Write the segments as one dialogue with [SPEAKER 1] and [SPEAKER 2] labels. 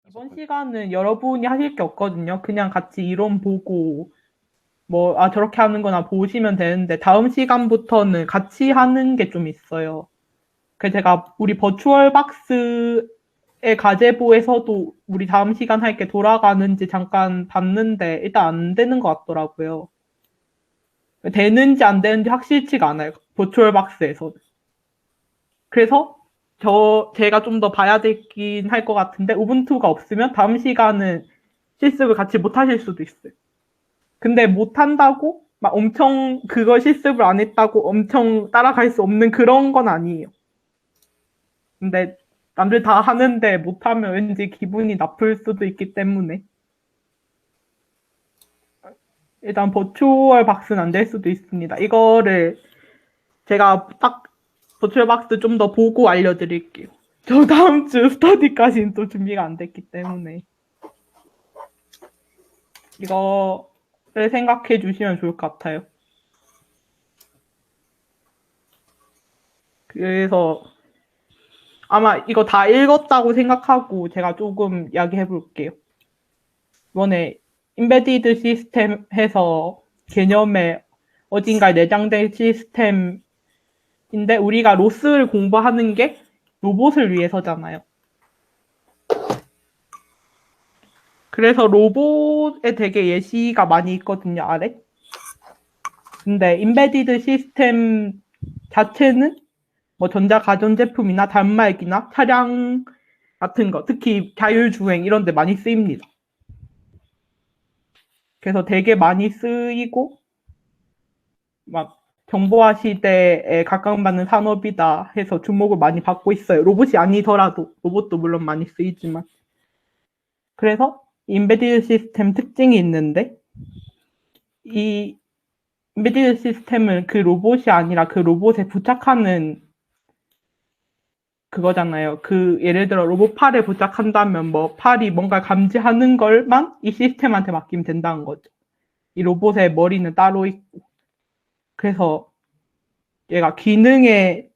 [SPEAKER 1] 이번 시간은 여러분이 하실 게 없거든요. 그냥 같이 이론 보고, 저렇게 하는 거나 보시면 되는데, 다음 시간부터는 같이 하는 게 좀 있어요. 그래서 제가 우리 버추얼 박스의 가제보에서도 우리 다음 시간 할 게 돌아가는지 잠깐 봤는데, 일단 안 되는 것 같더라고요. 되는지 안 되는지 확실치가 않아요. 버추얼 박스에서는. 그래서 제가 좀 더 봐야 되긴 할 것 같은데, 우분투가 없으면 다음 시간은 실습을 같이 못 하실 수도 있어요. 근데 못 한다고 막 엄청 그걸 실습을 안 했다고 엄청 따라갈 수 없는 그런 건 아니에요. 근데 남들 다 하는데 못하면 왠지 기분이 나쁠 수도 있기 때문에 일단 버추얼 박스는 안 될 수도 있습니다. 이거를 제가 딱 버추얼 박스 좀 더 보고 알려드릴게요. 저 다음 주 스터디까지는 또 준비가 안 됐기 때문에 이거를 생각해 주시면 좋을 것 같아요. 그래서 아마 이거 다 읽었다고 생각하고 제가 조금 이야기해 볼게요. 이번에 인베디드 시스템 해서 개념에 어딘가에 내장된 시스템인데 우리가 로스를 공부하는 게 로봇을 위해서잖아요. 그래서 로봇에 되게 예시가 많이 있거든요, 아래. 근데 인베디드 시스템 자체는 뭐 전자가전제품이나 단말기나 차량 같은 거, 특히 자율주행 이런 데 많이 쓰입니다. 그래서 되게 많이 쓰이고 막 정보화 시대에 각광받는 산업이다 해서 주목을 많이 받고 있어요. 로봇이 아니더라도 로봇도 물론 많이 쓰이지만 그래서 인베디드 시스템 특징이 있는데 이 인베디드 시스템은 그 로봇이 아니라 그 로봇에 부착하는 그거잖아요. 그 예를 들어 로봇 팔에 부착한다면 뭐 팔이 뭔가 감지하는 걸만 이 시스템한테 맡기면 된다는 거죠. 이 로봇의 머리는 따로 있고 그래서 얘가 기능에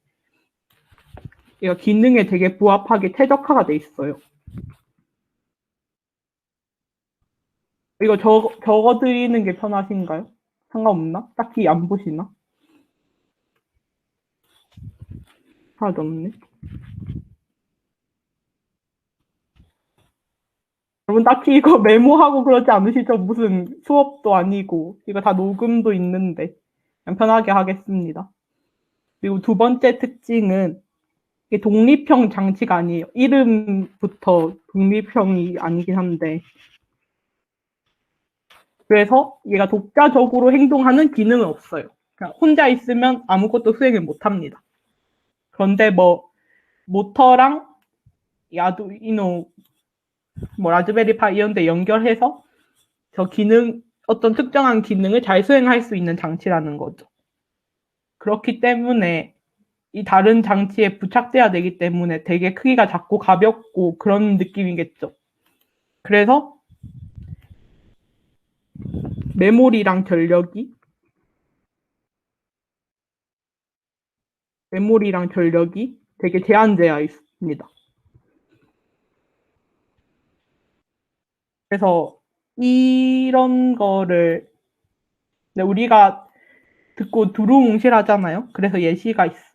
[SPEAKER 1] 되게 부합하게 최적화가 돼 있어요. 이거 적어드리는 게 편하신가요? 상관없나? 딱히 안 보시나? 하나도 없네. 여러분 딱히 이거 메모하고 그러지 않으시죠? 무슨 수업도 아니고 이거 다 녹음도 있는데 그냥 편하게 하겠습니다. 그리고 두 번째 특징은 이게 독립형 장치가 아니에요. 이름부터 독립형이 아니긴 한데 그래서 얘가 독자적으로 행동하는 기능은 없어요. 그냥 혼자 있으면 아무것도 수행을 못 합니다. 그런데 뭐 모터랑 아두이노 라즈베리파이 이런 데 연결해서 어떤 특정한 기능을 잘 수행할 수 있는 장치라는 거죠. 그렇기 때문에 이 다른 장치에 부착돼야 되기 때문에 되게 크기가 작고 가볍고 그런 느낌이겠죠. 그래서 메모리랑 전력이 되게 제한되어 있습니다. 그래서 이런 거를 우리가 듣고 두루뭉실하잖아요. 그래서 예시가 있어요.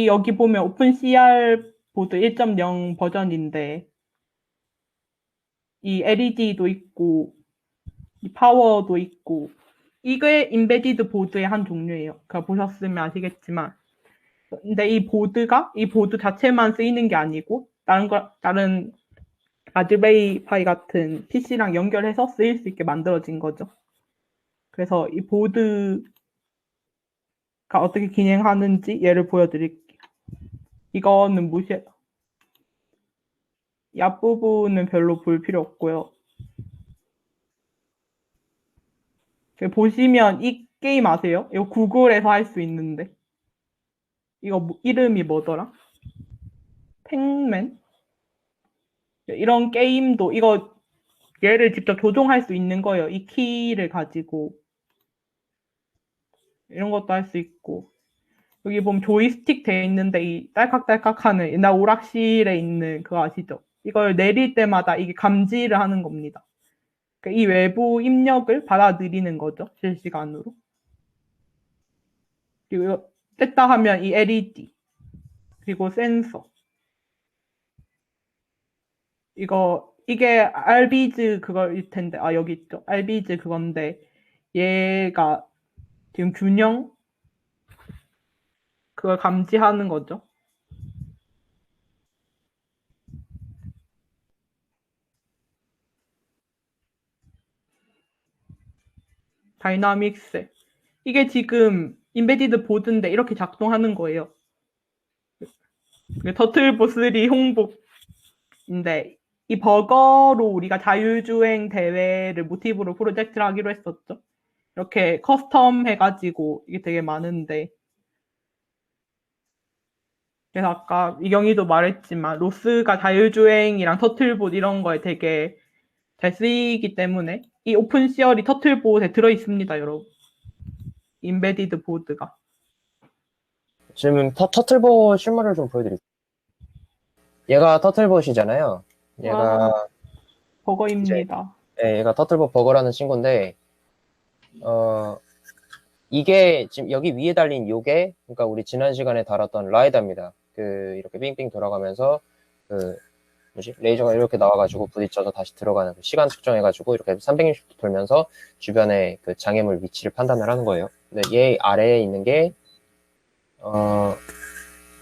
[SPEAKER 1] 여기 보면 오픈CR 보드 1.0 버전인데 이 LED도 있고 이 파워도 있고 이게 인베디드 보드의 한 종류예요. 그러니까 보셨으면 아시겠지만 근데 이 보드 자체만 쓰이는 게 아니고 다른 라즈베리 파이 같은 PC랑 연결해서 쓰일 수 있게 만들어진 거죠. 그래서 이 보드가 어떻게 기능하는지 예를 보여드릴게요. 이거는 이 앞부분은 별로 볼 필요 없고요. 보시면 이 게임 아세요? 이거 구글에서 할 수 있는데 이거 이름이 뭐더라? 팩맨? 이런 게임도 이거 얘를 직접 조종할 수 있는 거예요. 이 키를 가지고 이런 것도 할 수 있고 여기 보면 조이스틱 돼 있는데 이 딸깍딸깍하는 옛날 오락실에 있는 그거 아시죠? 이걸 내릴 때마다 이게 감지를 하는 겁니다. 그러니까 이 외부 입력을 받아들이는 거죠, 실시간으로. 그리고 뗐다 하면 이 LED, 그리고 센서. 이게 알비즈 그거일 텐데, 아, 여기 있죠. 알비즈 그건데, 얘가 지금 균형, 그걸 감지하는 거죠. 다이나믹스. 이게 지금 인베디드 보드인데 이렇게 작동하는 거예요. 터틀보 3 홍보인데 이 버거로 우리가 자율주행 대회를 모티브로 프로젝트를 하기로 했었죠. 이렇게 커스텀 해가지고 이게 되게 많은데 그래서 아까 이경이도 말했지만 로스가 자율주행이랑 터틀봇 이런 거에 되게 잘 쓰이기 때문에 이 오픈CL이 터틀봇에 들어있습니다, 여러분. 인베디드 보드가.
[SPEAKER 2] 지금 터틀봇 실물을 좀 보여드릴게요. 얘가 터틀봇이잖아요. 얘가
[SPEAKER 1] 버거입니다.
[SPEAKER 2] 얘가 터틀봇 버거라는 친구인데 이게 지금 여기 위에 달린 요게 그러니까 우리 지난 시간에 다뤘던 라이다입니다. 이렇게 빙빙 돌아가면서 레이저가 이렇게 나와가지고 부딪혀서 다시 들어가는 시간 측정해가지고 이렇게 360도 돌면서 주변의 그 장애물 위치를 판단을 하는 거예요. 근데 얘 아래에 있는 게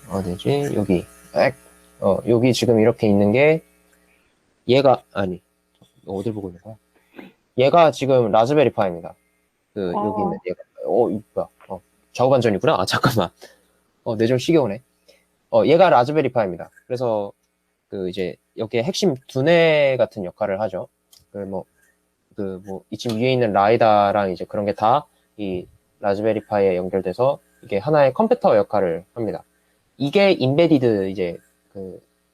[SPEAKER 2] 어디지? 여기 여기 지금 이렇게 있는 게 얘가 아니 어딜 보고 있는 거야? 얘가 지금 라즈베리 파입니다. 여기 있는 얘가 뭐야? 좌우 반전이구나. 아 잠깐만. 뇌절 시겨우네. 얘가 라즈베리 파입니다. 그래서 이제 여기에 핵심 두뇌 같은 역할을 하죠. 이 지금 위에 있는 라이다랑 이제 그런 게 다 이 라즈베리 파이에 연결돼서 이게 하나의 컴퓨터 역할을 합니다. 이게 인베디드 이제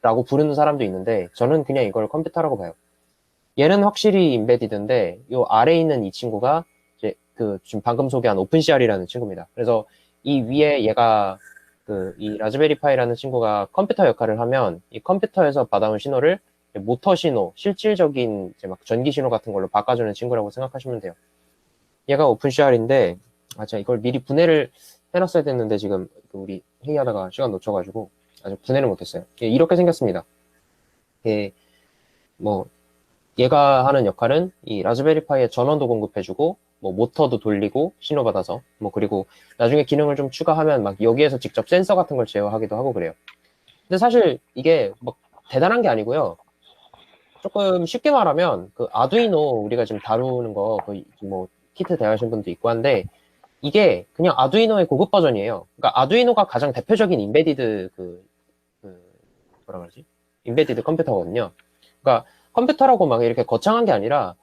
[SPEAKER 2] 라고 부르는 사람도 있는데 저는 그냥 이걸 컴퓨터라고 봐요. 얘는 확실히 인베디드인데 요 아래에 있는 이 친구가 이제 지금 방금 소개한 오픈CR이라는 친구입니다. 그래서 이 위에 얘가 이 라즈베리 파이라는 친구가 컴퓨터 역할을 하면 이 컴퓨터에서 받아온 신호를 모터 신호, 실질적인 이제 막 전기 신호 같은 걸로 바꿔주는 친구라고 생각하시면 돼요. 얘가 오픈CR인데 제가 이걸 미리 분해를 해놨어야 됐는데 지금 우리 회의하다가 시간 놓쳐가지고 아직 분해를 못했어요. 이렇게 생겼습니다. 얘가 하는 역할은 이 라즈베리 파이에 전원도 공급해주고 모터도 돌리고 신호받아서 그리고 나중에 기능을 좀 추가하면 막 여기에서 직접 센서 같은 걸 제어하기도 하고 그래요. 근데 사실 이게 막 대단한 게 아니고요. 조금 쉽게 말하면 아두이노 우리가 지금 다루는 거 키트 대여하신 분도 있고 한데 이게 그냥 아두이노의 고급 버전이에요. 그러니까 아두이노가 가장 대표적인 인베디드 뭐라 그러지? 인베디드 컴퓨터거든요. 그러니까 컴퓨터라고 막 이렇게 거창한 게 아니라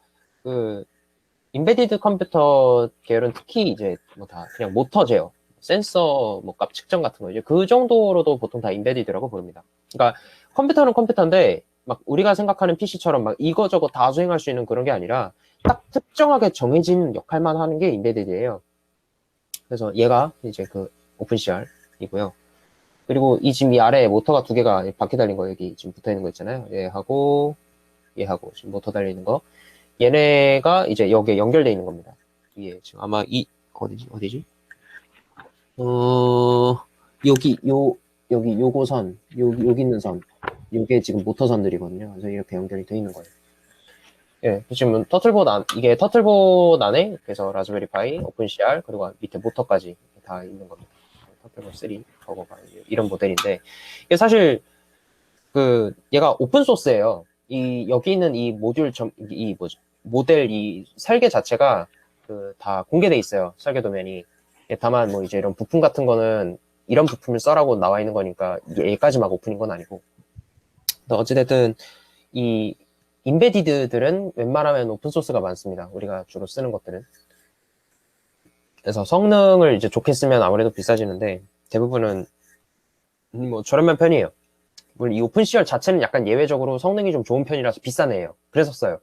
[SPEAKER 2] 인베디드 컴퓨터 계열은 특히 이제 다 그냥 모터 제어, 센서 값 측정 같은 거 이제 그 정도로도 보통 다 인베디드라고 부릅니다. 그러니까 컴퓨터는 컴퓨터인데 막 우리가 생각하는 PC처럼 막 이거저거 다 수행할 수 있는 그런 게 아니라 딱 특정하게 정해진 역할만 하는 게 인베디드예요. 그래서 얘가 이제 오픈CR이고요. 그리고 지금 이 아래에 모터가 두 개가 바퀴 달린 거 여기 지금 붙어 있는 거 있잖아요. 얘하고 지금 모터 달리는 거. 얘네가 이제 여기에 연결되어 있는 겁니다. 위에 지금 아마 어디지? 여기 요거 여기 있는 선. 요게 지금 모터선들이거든요. 그래서 이렇게 연결이 되어 있는 거예요. 예, 지금 이게 터틀봇 안에 그래서 라즈베리 파이, 오픈CR 그리고 밑에 모터까지 다 있는 겁니다. 터틀봇 3 버거가 이런 모델인데 이게 사실 얘가 오픈 소스예요. 여기 있는 이 모듈 모델 이 설계 자체가 다 공개돼 있어요. 설계 도면이. 다만 이제 이런 부품 같은 거는 이런 부품을 써라고 나와 있는 거니까 얘까지 막 오픈인 건 아니고. 어찌됐든 이 인베디드들은 웬만하면 오픈 소스가 많습니다. 우리가 주로 쓰는 것들은. 그래서 성능을 이제 좋게 쓰면 아무래도 비싸지는데 대부분은 저렴한 편이에요. 물론 이 오픈CR 자체는 약간 예외적으로 성능이 좀 좋은 편이라서 비싼 애예요. 그래서 써요.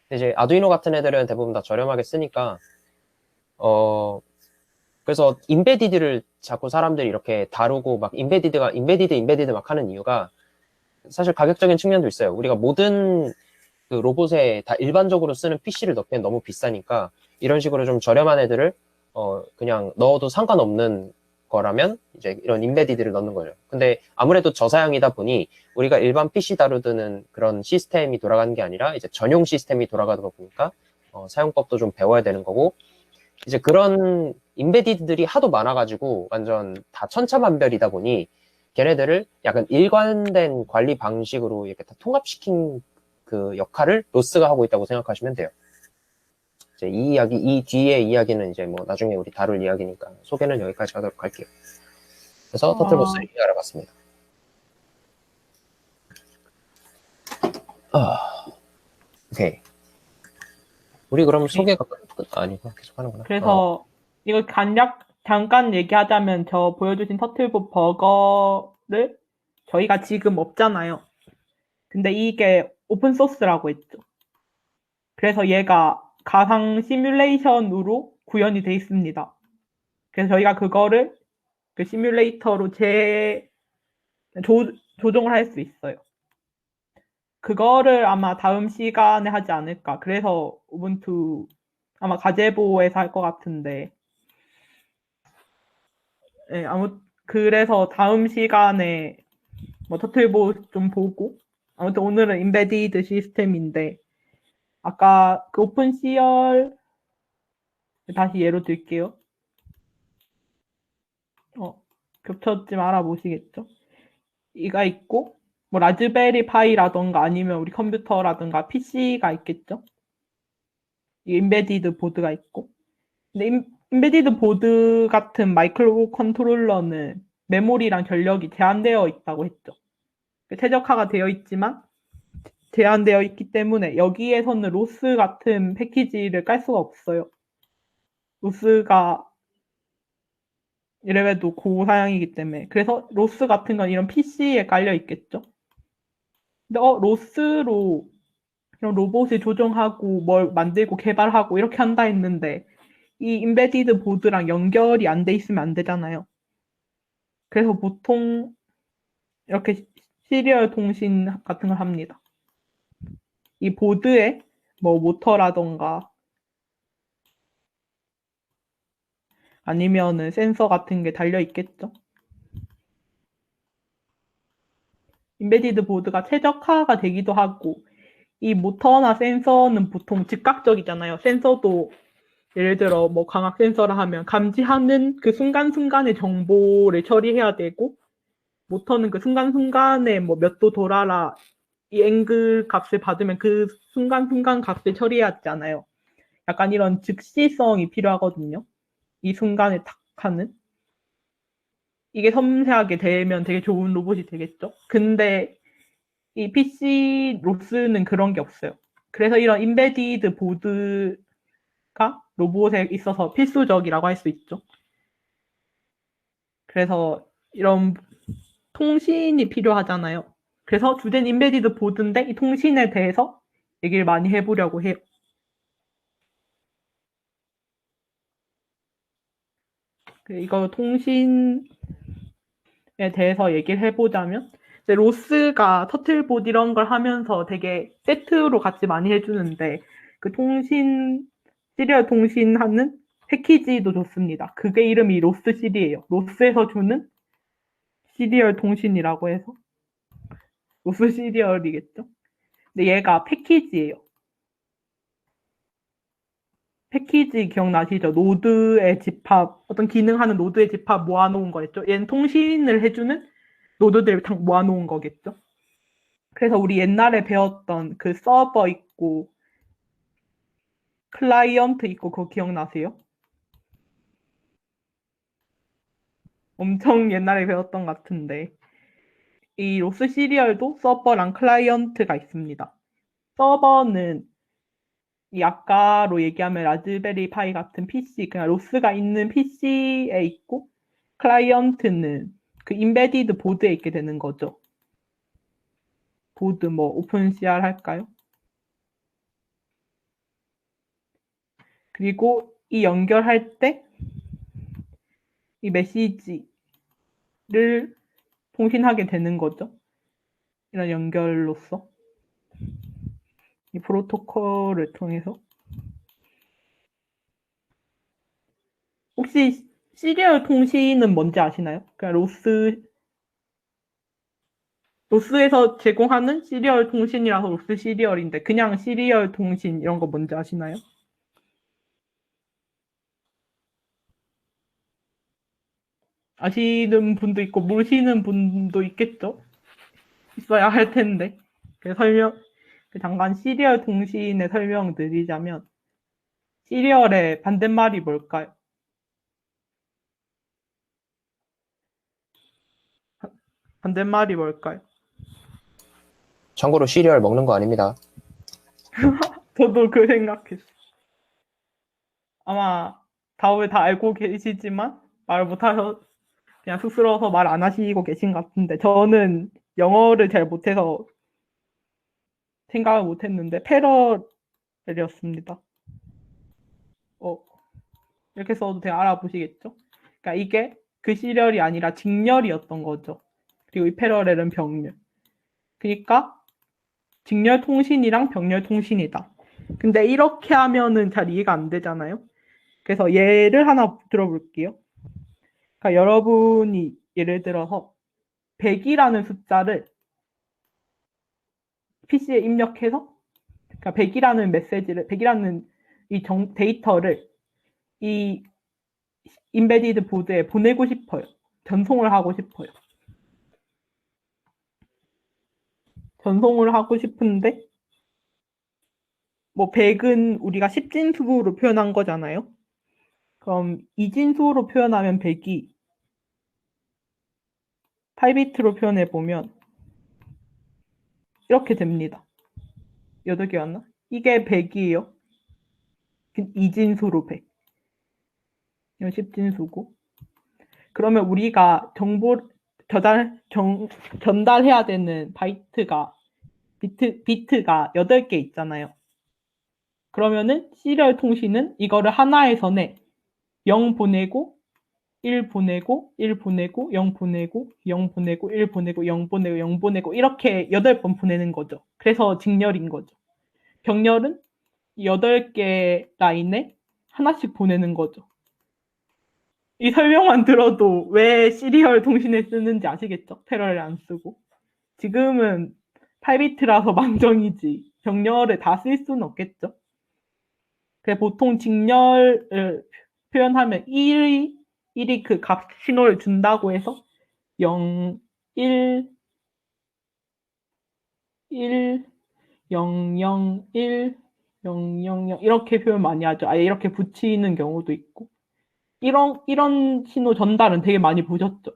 [SPEAKER 2] 근데 이제 아두이노 같은 애들은 대부분 다 저렴하게 쓰니까 그래서 인베디드를 자꾸 사람들이 이렇게 다루고 막 인베디드 막 하는 이유가 사실 가격적인 측면도 있어요. 우리가 모든 그 로봇에 다 일반적으로 쓰는 PC를 넣기엔 너무 비싸니까 이런 식으로 좀 저렴한 애들을 그냥 넣어도 상관없는 거라면 이제 이런 인베디드를 넣는 거죠. 근데 아무래도 저사양이다 보니 우리가 일반 PC 다루드는 그런 시스템이 돌아가는 게 아니라 이제 전용 시스템이 돌아가다 보니까 사용법도 좀 배워야 되는 거고, 이제 그런 인베디드들이 하도 많아가지고 완전 다 천차만별이다 보니 걔네들을 약간 일관된 관리 방식으로 이렇게 다 통합시킨 그 역할을 로스가 하고 있다고 생각하시면 돼요. 이제 이 이야기, 이 뒤에 이야기는 이제 뭐 나중에 우리 다룰 이야기니까 소개는 여기까지 하도록 할게요. 그래서 터틀보스를 알아봤습니다. 오케이. 우리 그럼 소개가 끝 아니고 계속 하는구나.
[SPEAKER 1] 그래서 이거 간략 잠깐 얘기하자면 저 보여주신 터틀봇 버거를 저희가 지금 없잖아요. 근데 이게 오픈 소스라고 했죠. 그래서 얘가 가상 시뮬레이션으로 구현이 돼 있습니다. 그래서 저희가 그거를 그 시뮬레이터로 조종을 할 수 있어요. 그거를 아마 다음 시간에 하지 않을까. 그래서 우분투 아마 가제보에서 할 것 같은데. 네, 그래서 다음 시간에 뭐 터틀봇 좀 보고, 아무튼 오늘은 인베디드 시스템인데, 아까 그 오픈CL 다시 예로 들게요. 겹쳤지만 알아보시겠죠? 이가 있고, 뭐 라즈베리 파이라던가 아니면 우리 컴퓨터라던가 PC가 있겠죠? 이 인베디드 보드가 있고. 근데 인베디드 보드 같은 마이크로 컨트롤러는 메모리랑 전력이 제한되어 있다고 했죠. 최적화가 되어 있지만 제한되어 있기 때문에 여기에서는 로스 같은 패키지를 깔 수가 없어요. 로스가 이래봬도 고사양이기 때문에. 그래서 로스 같은 건 이런 PC에 깔려 있겠죠. 근데 로스로 이런 로봇을 조종하고 뭘 만들고 개발하고 이렇게 한다 했는데 이 인베디드 보드랑 연결이 안 돼 있으면 안 되잖아요. 그래서 보통 이렇게 시리얼 통신 같은 걸 합니다. 이 보드에 뭐 모터라던가 아니면은 센서 같은 게 달려 있겠죠. 인베디드 보드가 최적화가 되기도 하고 이 모터나 센서는 보통 즉각적이잖아요. 센서도 예를 들어 뭐 광학 센서라 하면 감지하는 그 순간순간의 정보를 처리해야 되고 모터는 그 순간순간에 뭐 몇 도 돌아라 이 앵글 값을 받으면 그 순간순간 값을 처리해야 하잖아요. 약간 이런 즉시성이 필요하거든요. 이 순간에 탁 하는. 이게 섬세하게 되면 되게 좋은 로봇이 되겠죠. 근데 이 PC 로스는 그런 게 없어요. 그래서 이런 인베디드 보드가 로봇에 있어서 필수적이라고 할 수 있죠. 그래서 이런 통신이 필요하잖아요. 그래서 주제는 인베디드 보드인데 이 통신에 대해서 얘기를 많이 해보려고 해요. 이거 통신에 대해서 얘기를 해보자면 로스가 터틀봇 이런 걸 하면서 되게 세트로 같이 많이 해주는데 그 시리얼 통신하는 패키지도 좋습니다. 그게 이름이 로스 시리예요. 로스에서 주는 시리얼 통신이라고 해서 로스 시리얼이겠죠. 근데 얘가 패키지예요. 패키지 기억나시죠? 노드의 집합, 어떤 기능하는 노드의 집합 모아놓은 거겠죠. 얘는 통신을 해주는 노드들을 다 모아놓은 거겠죠. 그래서 우리 옛날에 배웠던 그 서버 있고 클라이언트 있고 그거 기억나세요? 엄청 옛날에 배웠던 것 같은데 이 로스 시리얼도 서버랑 클라이언트가 있습니다. 서버는 이 아까로 얘기하면 라즈베리 파이 같은 PC, 그냥 로스가 있는 PC에 있고 클라이언트는 그 인베디드 보드에 있게 되는 거죠. 보드 뭐 오픈CR 할까요? 그리고 이 연결할 때 이 메시지를 통신하게 되는 거죠. 이런 연결로서 이 프로토콜을 통해서 혹시 시리얼 통신은 뭔지 아시나요? 그러니까 로스에서 제공하는 시리얼 통신이라서 로스 시리얼인데 그냥 시리얼 통신 이런 거 뭔지 아시나요? 아시는 분도 있고 모르시는 분도 있겠죠? 있어야 할 텐데. 잠깐 시리얼 통신의 설명 드리자면 시리얼의 반대말이 뭘까요? 반대말이 뭘까요?
[SPEAKER 2] 참고로 시리얼 먹는 거 아닙니다.
[SPEAKER 1] 저도 그 생각했어요. 아마 다음에 다 알고 계시지만 말 못하셔 그냥 쑥스러워서 말 안 하시고 계신 것 같은데 저는 영어를 잘 못해서 생각을 못했는데 패러렐이었습니다. 이렇게 써도 되게 알아보시겠죠? 그러니까 이게 그 시리얼이 아니라 직렬이었던 거죠. 그리고 이 패러렐은 병렬. 그러니까 직렬 통신이랑 병렬 통신이다. 근데 이렇게 하면은 잘 이해가 안 되잖아요. 그래서 예를 하나 들어볼게요. 그러니까 여러분이 예를 들어서 100이라는 숫자를 PC에 입력해서 그러니까 100이라는 메시지를 100이라는 이 데이터를 이 인베디드 보드에 보내고 싶어요. 전송을 하고 싶어요. 전송을 하고 싶은데 뭐 100은 우리가 10진수로 표현한 거잖아요. 그럼 2진수로 표현하면 100이 8비트로 표현해 보면 이렇게 됩니다. 8개였나? 이게 100이에요. 2진수로 100. 이건 10진수고. 그러면 우리가 전달해야 되는 비트가 8개 있잖아요. 그러면은 시리얼 통신은 이거를 하나의 선에 0 보내고 1 보내고 1 보내고 0 보내고 0 보내고 1 보내고 0 보내고 0 보내고 이렇게 8번 보내는 거죠. 그래서 직렬인 거죠. 병렬은 8개 라인에 하나씩 보내는 거죠. 이 설명만 들어도 왜 시리얼 통신을 쓰는지 아시겠죠? 패러를 안 쓰고. 지금은 8비트라서 망정이지 병렬을 다 쓸 수는 없겠죠. 보통 직렬을 표현하면 1이 그 값 신호를 준다고 해서 0, 1, 1, 0, 0, 1, 0, 0, 0 이렇게 표현 많이 하죠. 아예 이렇게 붙이는 경우도 있고 이런 신호 전달은 되게 많이 보셨죠.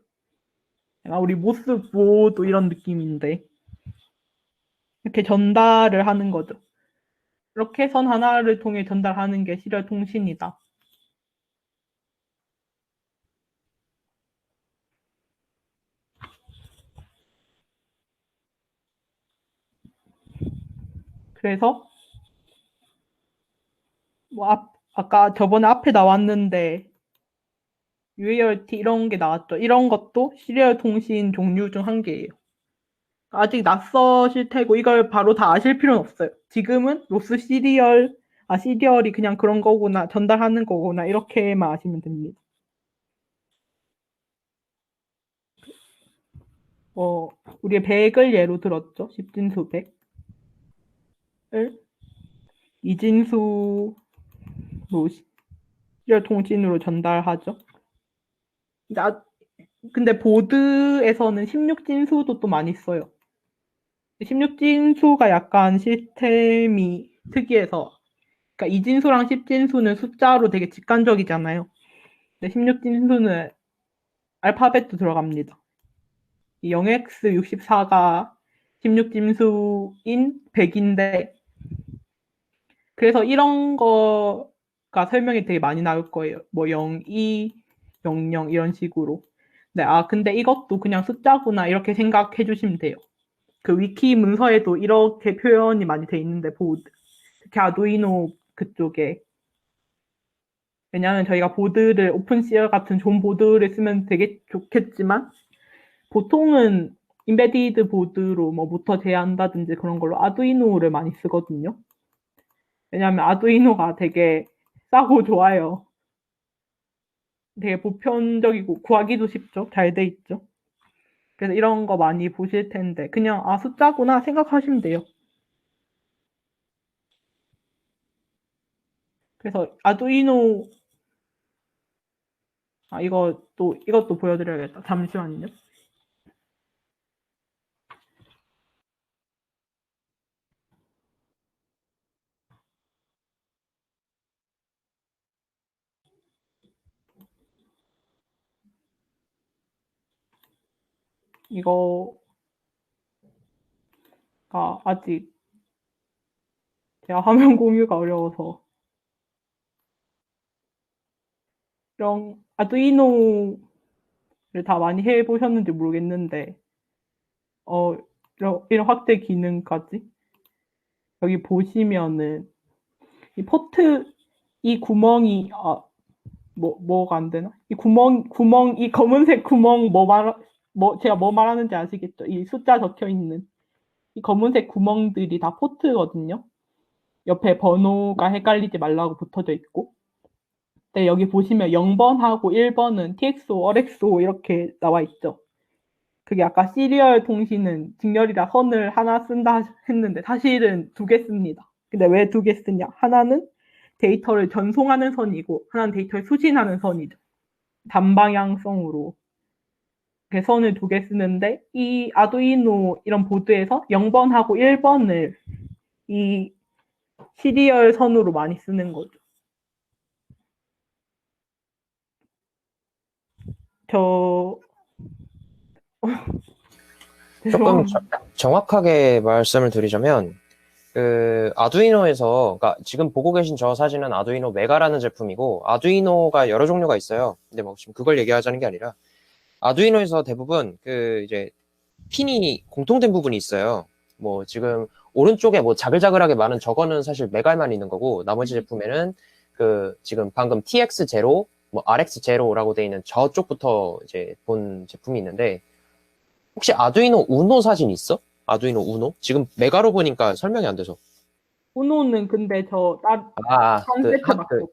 [SPEAKER 1] 우리 모스보도 이런 느낌인데 이렇게 전달을 하는 거죠. 이렇게 선 하나를 통해 전달하는 게 시리얼 통신이다. 그래서 아까 저번에 앞에 나왔는데 UART 이런 게 나왔죠. 이런 것도 시리얼 통신 종류 중 한 개예요. 아직 낯서실 테고 이걸 바로 다 아실 필요는 없어요. 지금은 로스 시리얼이 그냥 그런 거구나, 전달하는 거구나 이렇게만 아시면 됩니다. 우리 100을 예로 들었죠. 10진수 100을 이진수로 시리얼 통신으로 전달하죠. 근데 보드에서는 16진수도 또 많이 써요. 16진수가 약간 시스템이 특이해서 그러니까 2진수랑 10진수는 숫자로 되게 직관적이잖아요. 근데 16진수는 알파벳도 들어갑니다. 0x64가 16진수인 100인데 그래서 이런 거가 설명이 되게 많이 나올 거예요. 뭐 02, 00 이런 식으로. 네, 근데 이것도 그냥 숫자구나 이렇게 생각해 주시면 돼요. 그 위키 문서에도 이렇게 표현이 많이 돼 있는데 보드 특히 아두이노 그쪽에 왜냐하면 저희가 오픈CL 같은 좋은 보드를 쓰면 되게 좋겠지만 보통은 인베디드 보드로 뭐 모터 제어한다든지 그런 걸로 아두이노를 많이 쓰거든요. 왜냐하면 아두이노가 되게 싸고 좋아요. 되게 보편적이고 구하기도 쉽죠. 잘 돼 있죠. 그래서 이런 거 많이 보실 텐데 그냥 아 숫자구나 생각하시면 돼요. 그래서 아두이노 이것도 보여드려야겠다. 잠시만요. 이거가 아직 제가 화면 공유가 어려워서 이런 아두이노를 다 많이 해보셨는지 모르겠는데 이런 확대 기능까지 여기 보시면은 이 포트 이 구멍이 뭐가 안 되나? 이 구멍 이 검은색 구멍 제가 뭐 말하는지 아시겠죠? 이 숫자 적혀 있는 이 검은색 구멍들이 다 포트거든요. 옆에 번호가 헷갈리지 말라고 붙어져 있고. 네, 여기 보시면 0번하고 1번은 TXO, RXO 이렇게 나와 있죠. 그게 아까 시리얼 통신은 직렬이라 선을 하나 쓴다 했는데 사실은 두 개 씁니다. 근데 왜 두 개 쓰냐? 하나는 데이터를 전송하는 선이고 하나는 데이터를 수신하는 선이죠. 단방향성으로. 선을 두 개 쓰는데 이 아두이노 이런 보드에서 0번하고 1번을 이 시리얼 선으로 많이 쓰는 거죠. 저
[SPEAKER 2] 조금
[SPEAKER 1] 죄송합니다.
[SPEAKER 2] 정확하게 말씀을 드리자면 그 아두이노에서 그러니까 지금 보고 계신 저 사진은 아두이노 메가라는 제품이고 아두이노가 여러 종류가 있어요. 근데 뭐 지금 그걸 얘기하자는 게 아니라 아두이노에서 대부분 그 이제 핀이 공통된 부분이 있어요. 뭐 지금 오른쪽에 뭐 자글자글하게 많은 저거는 사실 메갈만 있는 거고 나머지 제품에는 그 지금 방금 TX0, 뭐 RX0라고 돼 있는 저쪽부터 이제 본 제품이 있는데 혹시 아두이노 우노 사진 있어? 아두이노 우노? 지금 메가로 보니까 설명이 안 돼서.
[SPEAKER 1] 우노는 근데 한 세트 맞죠?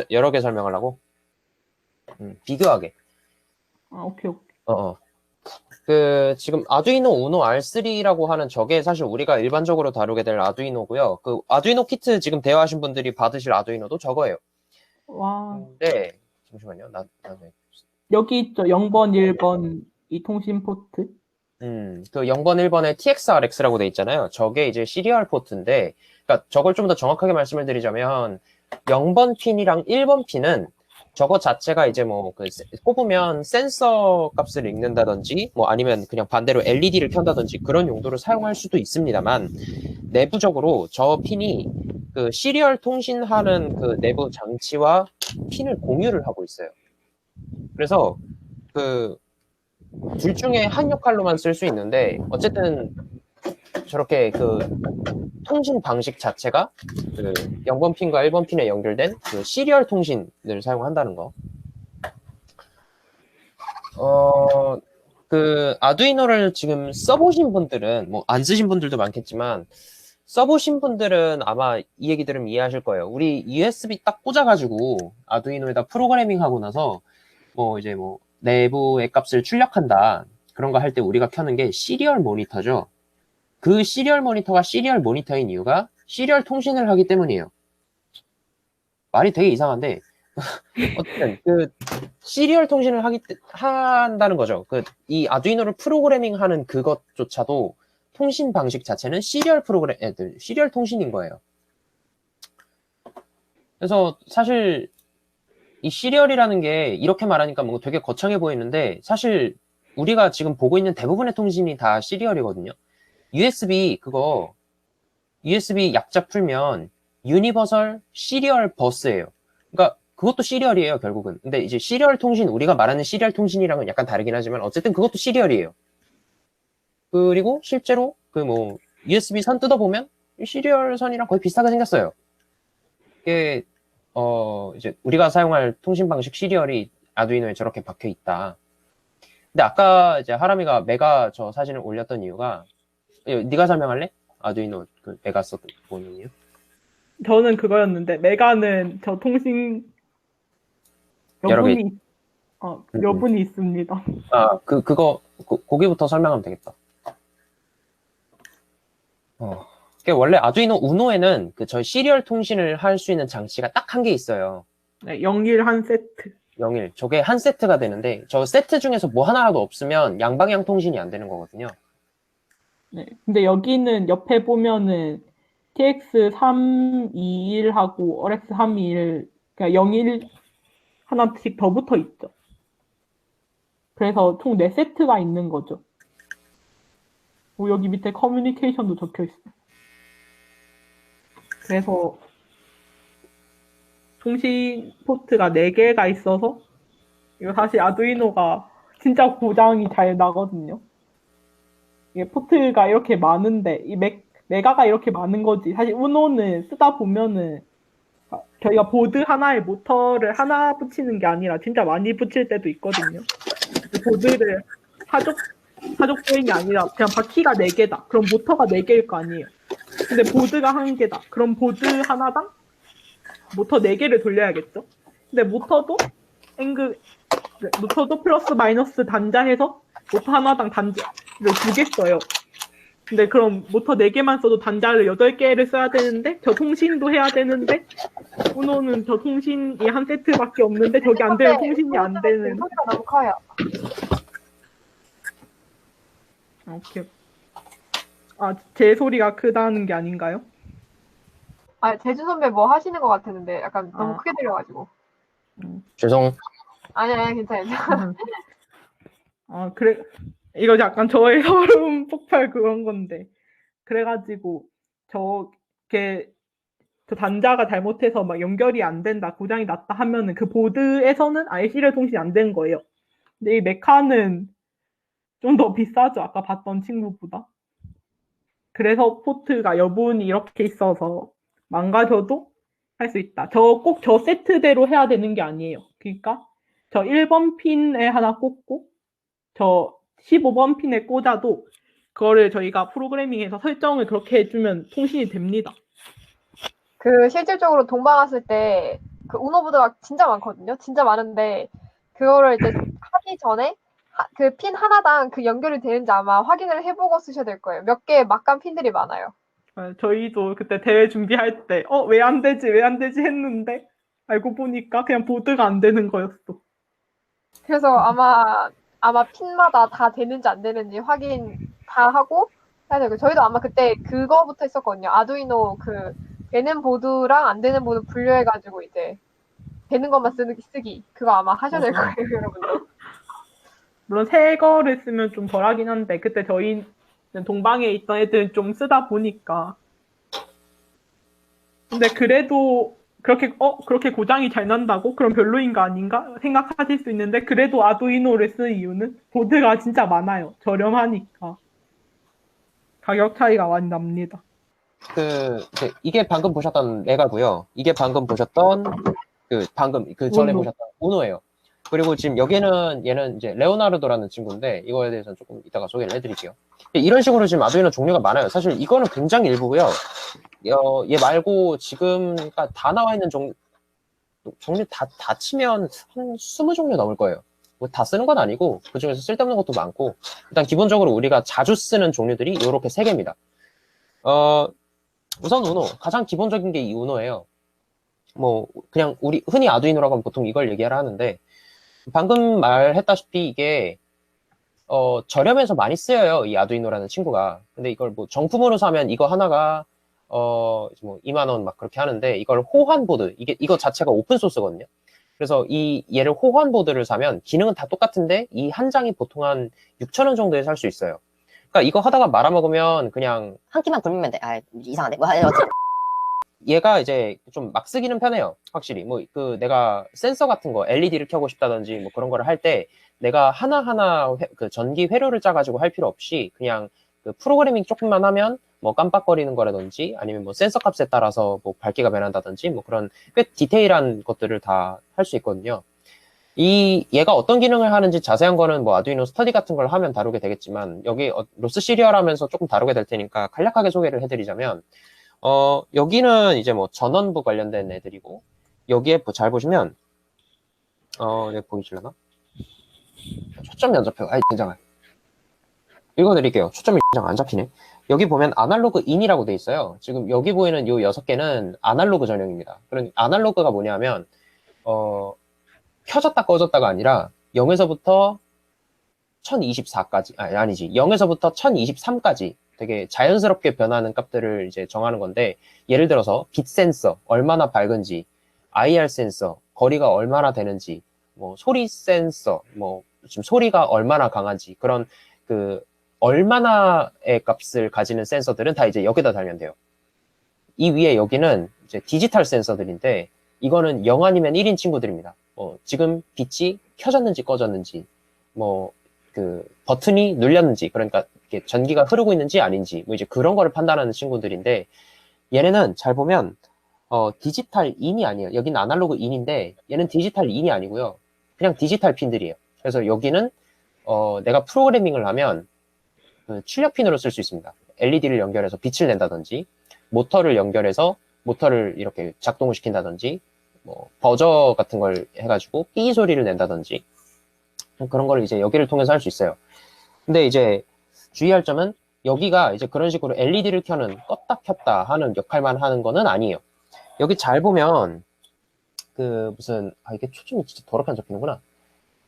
[SPEAKER 2] 여러 개 설명하려고? 비교하게.
[SPEAKER 1] 오케이.
[SPEAKER 2] 그, 지금 아두이노 우노 R3라고 하는 저게 사실 우리가 일반적으로 다루게 될 아두이노고요. 그 아두이노 키트 지금 대여하신 분들이 받으실 아두이노도 저거예요.
[SPEAKER 1] 와.
[SPEAKER 2] 근데, 잠시만요.
[SPEAKER 1] 여기 있죠. 0번, 1번 이 통신 포트.
[SPEAKER 2] 그 0번, 1번에 TXRX라고 돼 있잖아요. 저게 이제 시리얼 포트인데, 그러니까 저걸 좀 더 정확하게 말씀을 드리자면, 0번 핀이랑 1번 핀은 저거 자체가 이제 뭐, 꼽으면 센서 값을 읽는다든지, 뭐 아니면 그냥 반대로 LED를 켠다든지 그런 용도로 사용할 수도 있습니다만, 내부적으로 저 핀이 그 시리얼 통신하는 그 내부 장치와 핀을 공유를 하고 있어요. 그래서 그 둘 중에 한 역할로만 쓸 수 있는데 어쨌든 저렇게 그 통신 방식 자체가 그 0번 핀과 1번 핀에 연결된 그 시리얼 통신을 사용한다는 거. 그 아두이노를 지금 써보신 분들은 뭐 안 쓰신 분들도 많겠지만 써보신 분들은 아마 이 얘기 들으면 이해하실 거예요. 우리 USB 딱 꽂아가지고 아두이노에다 프로그래밍 하고 나서 뭐 이제 뭐 내부 액값을 출력한다. 그런 거 할 때 우리가 켜는 게 시리얼 모니터죠. 그 시리얼 모니터가 시리얼 모니터인 이유가 시리얼 통신을 하기 때문이에요. 말이 되게 이상한데 어쨌든 그 시리얼 통신을 한다는 거죠. 이 아두이노를 프로그래밍하는 그것조차도 통신 방식 자체는 시리얼 통신인 거예요. 그래서 사실 이 시리얼이라는 게 이렇게 말하니까 뭔가 되게 거창해 보이는데 사실 우리가 지금 보고 있는 대부분의 통신이 다 시리얼이거든요. USB 약자 풀면 유니버설 시리얼 버스예요. 그러니까 그것도 시리얼이에요, 결국은. 근데 이제 시리얼 통신, 우리가 말하는 시리얼 통신이랑은 약간 다르긴 하지만 어쨌든 그것도 시리얼이에요. 그리고 실제로 USB 선 뜯어보면 시리얼 선이랑 거의 비슷하게 생겼어요. 이게 이제 우리가 사용할 통신 방식 시리얼이 아두이노에 저렇게 박혀 있다. 근데 아까 이제 하람이가 메가 저 사진을 올렸던 이유가, 네가 설명할래? 아두이노 그 메가 보는 이유?
[SPEAKER 1] 저는 그거였는데 메가는 저 통신
[SPEAKER 2] 여러 개.
[SPEAKER 1] 여분이 여분이 있습니다.
[SPEAKER 2] 그거 거기부터 설명하면 되겠다. 원래 아두이노 우노에는 그 저희 시리얼 통신을 할 수 있는 장치가 딱 한 개 있어요.
[SPEAKER 1] 네, 영일 한 세트.
[SPEAKER 2] 01. 저게 한 세트가 되는데, 저 세트 중에서 뭐 하나라도 없으면 양방향 통신이 안 되는 거거든요.
[SPEAKER 1] 네. 근데 여기는 옆에 보면은 TX321하고 RX321, 그러니까 01 하나씩 더 붙어 있죠. 그래서 총 4세트가 있는 거죠. 여기 밑에 커뮤니케이션도 적혀 있어. 그래서 통신 포트가 4개가 있어서 이거 사실 아두이노가 진짜 고장이 잘 나거든요. 이게 포트가 이렇게 많은데 이 메가가 이렇게 많은 거지. 사실 우노는 쓰다 보면은 저희가 보드 하나에 모터를 하나 붙이는 게 아니라 진짜 많이 붙일 때도 있거든요. 보드를 사족 보행이 아니라 그냥 바퀴가 4개다. 그럼 모터가 4개일 거 아니에요. 근데 보드가 1개다. 그럼 보드 하나당 모터 4개를 돌려야겠죠. 근데 모터도 플러스 마이너스 단자해서 모터 하나당 단자를 2개 써요. 근데 그럼 모터 4개만 써도 단자를 8개를 써야 되는데 저 통신도 해야 되는데 우노는 저 통신이 한 세트밖에 없는데 저기 안 되면 통신이 안 되는.
[SPEAKER 3] 소리가 너무 커요.
[SPEAKER 1] 오케이. 제 소리가 크다는 게 아닌가요?
[SPEAKER 3] 제주 선배 뭐 하시는 것 같았는데 약간 너무 크게 들려가지고.
[SPEAKER 2] 죄송.
[SPEAKER 3] 아니야, 괜찮아요.
[SPEAKER 1] 그래. 이거 약간 저의 소름 폭발 그런 건데. 그래가지고 저 단자가 잘못해서 막 연결이 안 된다, 고장이 났다 하면은 그 보드에서는 아예 시리얼 통신이 안 된 거예요. 근데 이 메카는 좀 더 비싸죠. 아까 봤던 친구보다. 그래서 포트가 여분이 이렇게 있어서 망가져도 할 수 있다. 꼭 저 세트대로 해야 되는 게 아니에요. 그러니까 저 1번 핀에 하나 꽂고 저 15번 핀에 꽂아도 그거를 저희가 프로그래밍해서 설정을 그렇게 해주면 통신이 됩니다.
[SPEAKER 3] 실질적으로 동방 왔을 때 그 우노보드가 진짜 많거든요. 진짜 많은데 그거를 이제 하기 전에 그 핀 하나당 그 연결이 되는지 아마 확인을 해보고 쓰셔야 될 거예요. 몇 개 막간 핀들이 많아요.
[SPEAKER 1] 저희도 그때 대회 준비할 때 왜 안 되지 했는데 알고 보니까 그냥 보드가 안 되는 거였어.
[SPEAKER 3] 그래서 아마 핀마다 다 되는지 안 되는지 확인 다 하고 해야 되고, 저희도 아마 그때 그거부터 했었거든요. 아두이노 되는 보드랑 안 되는 보드 분류해가지고 이제 되는 것만 쓰기. 그거 아마 하셔야 될 거예요, 여러분들.
[SPEAKER 1] 물론 새 거를 쓰면 좀 덜하긴 한데 그때 저희 동방에 있던 애들은 좀 쓰다 보니까. 근데 그래도 그렇게 고장이 잘 난다고? 그럼 별로인가 아닌가? 생각하실 수 있는데 그래도 아두이노를 쓰는 이유는 보드가 진짜 많아요. 저렴하니까. 가격 차이가 많이 납니다.
[SPEAKER 2] 이게 방금 보셨던 레가고요. 이게 방금 보셨던 전에
[SPEAKER 1] 우노.
[SPEAKER 2] 보셨던 우노예요. 그리고 지금 얘는 이제 레오나르도라는 친구인데 이거에 대해서는 조금 이따가 소개를 해드릴게요. 이런 식으로 지금 아두이노 종류가 많아요. 사실 이거는 굉장히 일부고요. 얘 말고 지금 다 나와 있는 종류 다 치면 한 20종류 넘을 거예요. 뭐 다 쓰는 건 아니고 그 중에서 쓸데없는 것도 많고, 일단 기본적으로 우리가 자주 쓰는 종류들이 이렇게 3개입니다. 우선 우노, 가장 기본적인 게 이 우노예요. 뭐 그냥 우리 흔히 아두이노라고 하면 보통 이걸 얘기를 하는데, 방금 말했다시피 이게 저렴해서 많이 쓰여요, 이 아두이노라는 친구가. 근데 이걸 뭐 정품으로 사면 이거 하나가 뭐 2만원 막 그렇게 하는데, 이걸 호환 보드, 이거 자체가 오픈 소스거든요. 그래서 얘를 호환 보드를 사면 기능은 다 똑같은데 이 한 장이 보통 한 6,000원 정도에 살 수 있어요. 그러니까 이거 하다가 말아먹으면 그냥
[SPEAKER 4] 한 끼만 굶으면 돼. 이상한데.
[SPEAKER 2] 얘가 이제 좀 막 쓰기는 편해요, 확실히. 뭐 내가 센서 같은 거 LED를 켜고 싶다든지 뭐 그런 거를 할 때 내가 하나하나 전기 회로를 짜가지고 할 필요 없이 그냥 프로그래밍 조금만 하면 뭐 깜빡거리는 거라든지 아니면 뭐 센서 값에 따라서 뭐 밝기가 변한다든지 뭐 그런 꽤 디테일한 것들을 다 할 수 있거든요. 얘가 어떤 기능을 하는지 자세한 거는 뭐 아두이노 스터디 같은 걸 하면 다루게 되겠지만, 여기 로스 시리얼 하면서 조금 다루게 될 테니까 간략하게 소개를 해드리자면, 여기는 이제 뭐 전원부 관련된 애들이고, 여기에 잘 보시면, 네, 보이실려나? 초점이 안 잡혀요. 아이, 굉장해. 읽어드릴게요. 초점이 안 잡히네. 여기 보면 아날로그 인이라고 돼 있어요. 지금 여기 보이는 요 6개는 아날로그 전용입니다. 그럼 아날로그가 뭐냐면, 켜졌다 꺼졌다가 아니라 0에서부터 1024까지, 아니지. 0에서부터 1023까지 되게 자연스럽게 변하는 값들을 이제 정하는 건데, 예를 들어서 빛 센서, 얼마나 밝은지, IR 센서, 거리가 얼마나 되는지, 뭐 소리 센서, 뭐 지금 소리가 얼마나 강한지, 그런 그 얼마나의 값을 가지는 센서들은 다 이제 여기다 달면 돼요. 이 위에 여기는 이제 디지털 센서들인데, 이거는 0 아니면 1인 친구들입니다. 지금 빛이 켜졌는지 꺼졌는지, 뭐 그 버튼이 눌렸는지, 그러니까 이렇게 전기가 흐르고 있는지 아닌지, 뭐 이제 그런 거를 판단하는 친구들인데, 얘네는 잘 보면 디지털 인이 아니에요. 여기는 아날로그 인인데 얘는 디지털 인이 아니고요. 그냥 디지털 핀들이에요. 그래서 여기는 내가 프로그래밍을 하면 그 출력 핀으로 쓸 수 있습니다. LED를 연결해서 빛을 낸다든지, 모터를 연결해서 모터를 이렇게 작동을 시킨다든지, 뭐 버저 같은 걸 해가지고 삐 소리를 낸다든지, 그런 걸 이제 여기를 통해서 할 수 있어요. 근데 이제 주의할 점은, 여기가 이제 그런 식으로 LED를 켜는, 껐다 켰다 하는 역할만 하는 거는 아니에요. 여기 잘 보면 그 무슨, 이게 초점이 진짜 더럽게 안 잡히는구나.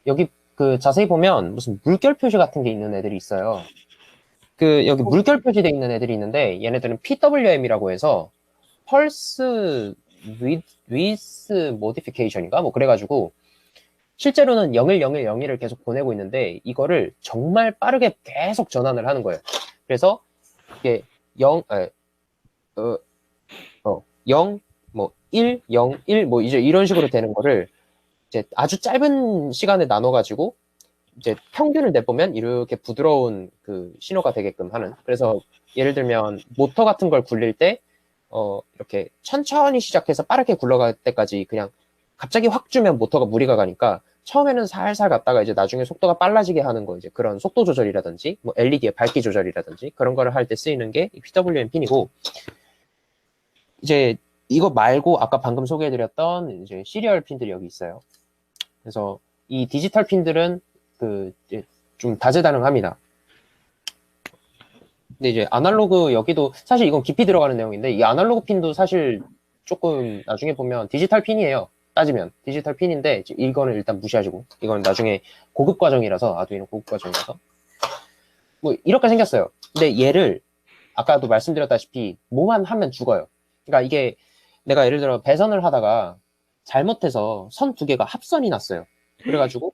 [SPEAKER 2] 여기 그 자세히 보면 무슨 물결 표시 같은 게 있는 애들이 있어요. 그 여기 물결 표시돼 있는 애들이 있는데, 얘네들은 PWM이라고 해서 펄스 위스 모디피케이션인가 뭐 그래가지고, 실제로는 010101을 계속 보내고 있는데 이거를 정말 빠르게 계속 전환을 하는 거예요. 그래서 이게 0, 뭐 1, 0, 1, 뭐 이제 이런 식으로 되는 거를 이제 아주 짧은 시간에 나눠가지고 이제 평균을 내보면 이렇게 부드러운 그 신호가 되게끔 하는. 그래서 예를 들면 모터 같은 걸 굴릴 때 이렇게 천천히 시작해서 빠르게 굴러갈 때까지 그냥 갑자기 확 주면 모터가 무리가 가니까 처음에는 살살 갔다가 이제 나중에 속도가 빨라지게 하는 거, 이제 그런 속도 조절이라든지 뭐 LED의 밝기 조절이라든지 그런 거를 할 때 쓰이는 게 PWM 핀이고, 이제 이거 말고 아까 방금 소개해드렸던 이제 시리얼 핀들이 여기 있어요. 그래서 이 디지털 핀들은 그 좀 다재다능합니다. 근데 이제 아날로그, 여기도 사실 이건 깊이 들어가는 내용인데, 이 아날로그 핀도 사실 조금 나중에 보면 디지털 핀이에요. 따지면 디지털 핀인데, 이거는 일단 무시하시고, 이건 나중에 고급 과정이라서, 아두이노 고급 과정이라서 뭐 이렇게 생겼어요. 근데 얘를 아까도 말씀드렸다시피 뭐만 하면 죽어요. 그러니까 이게 내가 예를 들어 배선을 하다가 잘못해서 선 두 개가 합선이 났어요. 그래가지고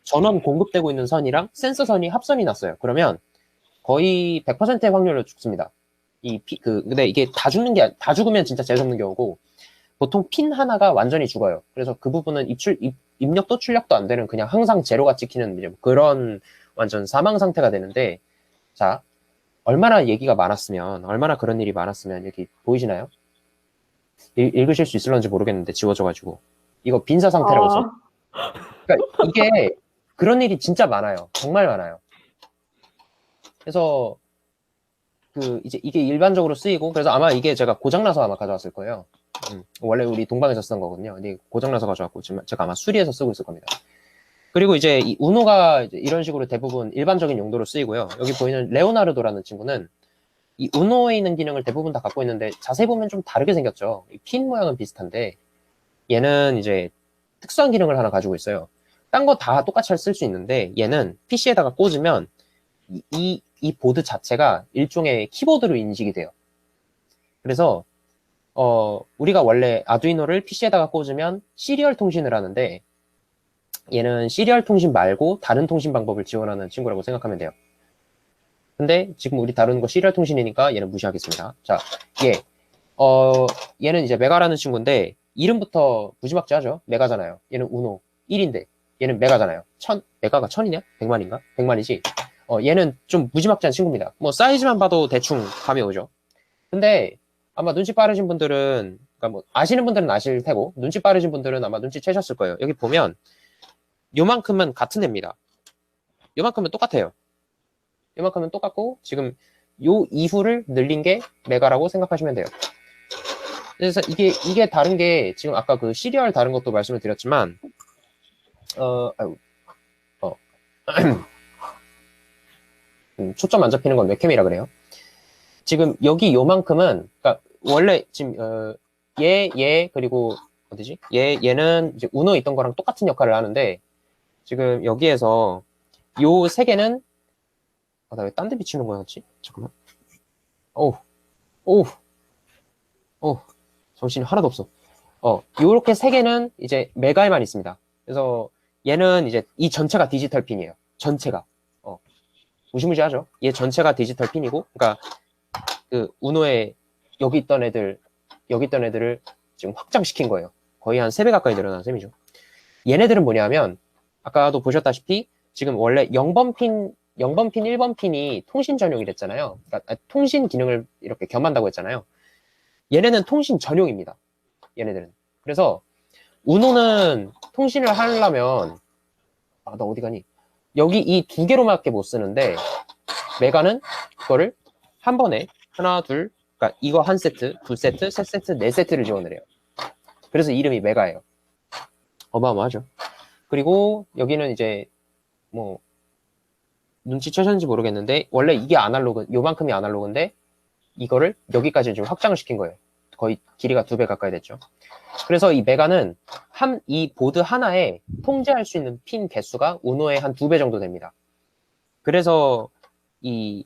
[SPEAKER 2] 전원 공급되고 있는 선이랑 센서 선이 합선이 났어요. 그러면 거의 100%의 확률로 죽습니다. 근데 이게 다 죽으면 진짜 재수없는 경우고, 보통 핀 하나가 완전히 죽어요. 그래서 그 부분은 입력도 출력도 안 되는, 그냥 항상 제로가 찍히는 이제 그런 완전 사망 상태가 되는데, 자, 얼마나 얘기가 많았으면, 얼마나 그런 일이 많았으면, 여기 보이시나요? 읽으실 수 있을런지 모르겠는데 지워져가지고 이거 빈사 상태라고 써. 그러니까 이게 그런 일이 진짜 많아요. 정말 많아요. 그래서 이제 이게 일반적으로 쓰이고, 그래서 아마 이게 제가 고장나서 아마 가져왔을 거예요. 원래 우리 동방에서 쓰던 거거든요. 근데 고장나서 가져왔고 지금 제가 아마 수리해서 쓰고 있을 겁니다. 그리고 이제 이 우노가 이제 이런 식으로 대부분 일반적인 용도로 쓰이고요. 여기 보이는 레오나르도라는 친구는 이 우노에 있는 기능을 대부분 다 갖고 있는데, 자세히 보면 좀 다르게 생겼죠. 핀 모양은 비슷한데 얘는 이제 특수한 기능을 하나 가지고 있어요. 딴 거 다 똑같이 쓸 수 있는데, 얘는 PC에다가 꽂으면 이 보드 자체가 일종의 키보드로 인식이 돼요. 그래서 우리가 원래 아두이노를 PC에다가 꽂으면 시리얼 통신을 하는데, 얘는 시리얼 통신 말고 다른 통신 방법을 지원하는 친구라고 생각하면 돼요. 근데 지금 우리 다루는 거 시리얼 통신이니까 얘는 무시하겠습니다. 자, 얘는 이제 메가라는 친구인데, 이름부터 무지막지하죠. 메가잖아요. 얘는 우노 1인데 얘는 메가잖아요. 메가가 1000이냐? 100만인가? 100만이지. 얘는 좀 무지막지한 친구입니다. 뭐 사이즈만 봐도 대충 감이 오죠. 근데 아마 눈치 빠르신 분들은, 그러니까 뭐 아시는 분들은 아실 테고, 눈치 빠르신 분들은 아마 눈치 채셨을 거예요. 여기 보면 요만큼은 같은 애입니다. 요만큼은 똑같아요. 요만큼은 똑같고 지금 요 이후를 늘린 게 메가라고 생각하시면 돼요. 그래서 이게 다른 게 지금 아까 그 시리얼 다른 것도 말씀을 드렸지만 초점 안 잡히는 건 웹캠이라 그래요. 지금 여기 요만큼은 그러니까 원래 지금 얘 그리고 어디지? 얘는 이제 우노에 있던 거랑 똑같은 역할을 하는데 지금 여기에서 요 세 개는 나 왜 딴 데 비치는 거였지? 잠깐만. 오우 정신이 하나도 없어. 요렇게 세 개는 이제 메가에만 있습니다. 그래서 얘는 이제 이 전체가 디지털 핀이에요. 전체가. 무시무시하죠? 얘 전체가 디지털 핀이고, 그러니까 그 우노에 여기 있던 애들을 지금 확장시킨 거예요. 거의 한 3배 가까이 늘어난 셈이죠. 얘네들은 뭐냐면 아까도 보셨다시피 지금 원래 0번 핀, 1번 핀이 통신 전용이 됐잖아요. 그러니까 통신 기능을 이렇게 겸한다고 했잖아요. 얘네는 통신 전용입니다. 얘네들은. 그래서 우노는 통신을 하려면 나 어디 가니? 여기 이 2개로밖에 못 쓰는데 메가는 그거를 한 번에 하나, 둘, 그러니까 이거 한 세트, 2세트, 3세트, 4세트를 지원을 해요. 그래서 이름이 메가예요. 어마어마하죠. 그리고 여기는 이제 뭐 눈치채셨는지 모르겠는데 원래 이게 요만큼이 아날로그인데 이거를 여기까지 좀 확장을 시킨 거예요. 거의 길이가 2배 가까이 됐죠. 그래서 이 메가는 이 보드 하나에 통제할 수 있는 핀 개수가 우노의 한 2배 정도 됩니다. 그래서 이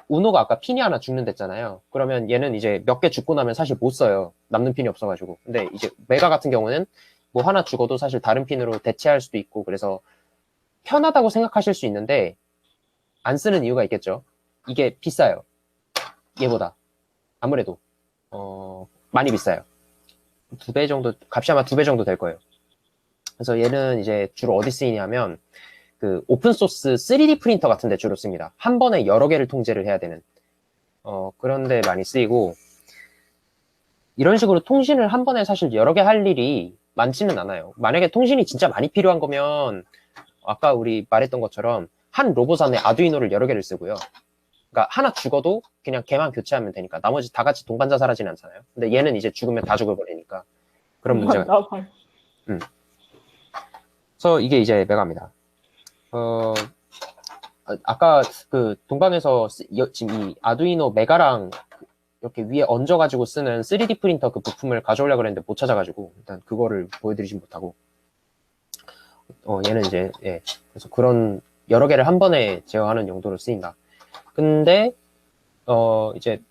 [SPEAKER 2] 우노가 아까 핀이 하나 죽는댔잖아요. 그러면 얘는 이제 몇 개 죽고 나면 사실 못 써요. 남는 핀이 없어가지고. 근데 이제 메가 같은 경우는 뭐 하나 죽어도 사실 다른 핀으로 대체할 수도 있고 그래서 편하다고 생각하실 수 있는데 안 쓰는 이유가 있겠죠. 이게 비싸요. 얘보다. 아무래도 많이 비싸요. 2배 정도, 값이 아마 2배 정도 될 거예요. 그래서 얘는 이제 주로 어디 쓰이냐면 그 오픈소스 3D 프린터 같은 데 주로 씁니다. 한 번에 여러 개를 통제를 해야 되는 그런 데 많이 쓰이고 이런 식으로 통신을 한 번에 사실 여러 개 할 일이 많지는 않아요. 만약에 통신이 진짜 많이 필요한 거면 아까 우리 말했던 것처럼 한 로봇 안에 아두이노를 여러 개를 쓰고요. 그러니까 하나 죽어도 그냥 걔만 교체하면 되니까 나머지 다 같이 동반 자살하지는 않잖아요. 근데 얘는 이제 죽으면 다 죽어버리니까 그런 문제가 있어요. 그래서 이게 이제 메가입니다. 아까 그 동방에서 지금 이 아두이노 메가랑 이렇게 위에 얹어가지고 쓰는 3D 프린터 그 부품을 가져오려고 했는데 못 찾아가지고 일단 그거를 보여드리진 못하고 얘는 이제 그래서 그런 여러 개를 한 번에 제어하는 용도로 쓰인다. 근데 이제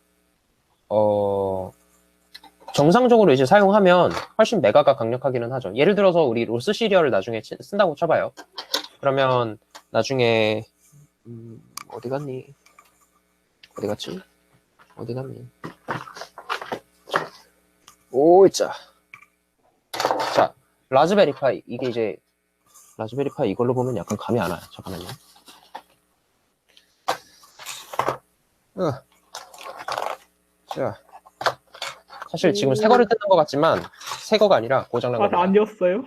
[SPEAKER 2] 정상적으로 이제 사용하면 훨씬 메가가 강력하기는 하죠. 예를 들어서 우리 로스 시리얼을 나중에 쓴다고 쳐봐요. 그러면 나중에 어디 갔니? 어디 갔지? 어디 갔니? 오이자. 자, 라즈베리 파이. 이게 이제 라즈베리 파이 이걸로 보면 약간 감이 안 와요. 잠깐만요. 자, 사실 지금 새 거를 뜯는 것 같지만 새 거가 아니라 고장난 겁니다.
[SPEAKER 1] 아니었어요?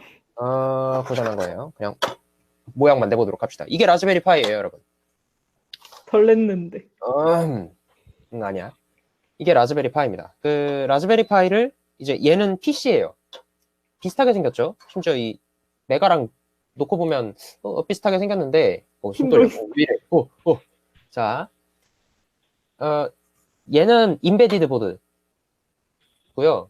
[SPEAKER 2] 고장난 거예요. 그냥 모양만 내보도록 합시다. 이게 라즈베리 파이예요, 여러분.
[SPEAKER 1] 설렜는데.
[SPEAKER 2] 아니야. 이게 라즈베리 파이입니다. 그 라즈베리 파이를 이제 얘는 PC예요. 비슷하게 생겼죠. 심지어 이 메가랑 놓고 보면 비슷하게 생겼는데 손 떨려. 왜 이래? 자, 얘는 인베디드 보드고요.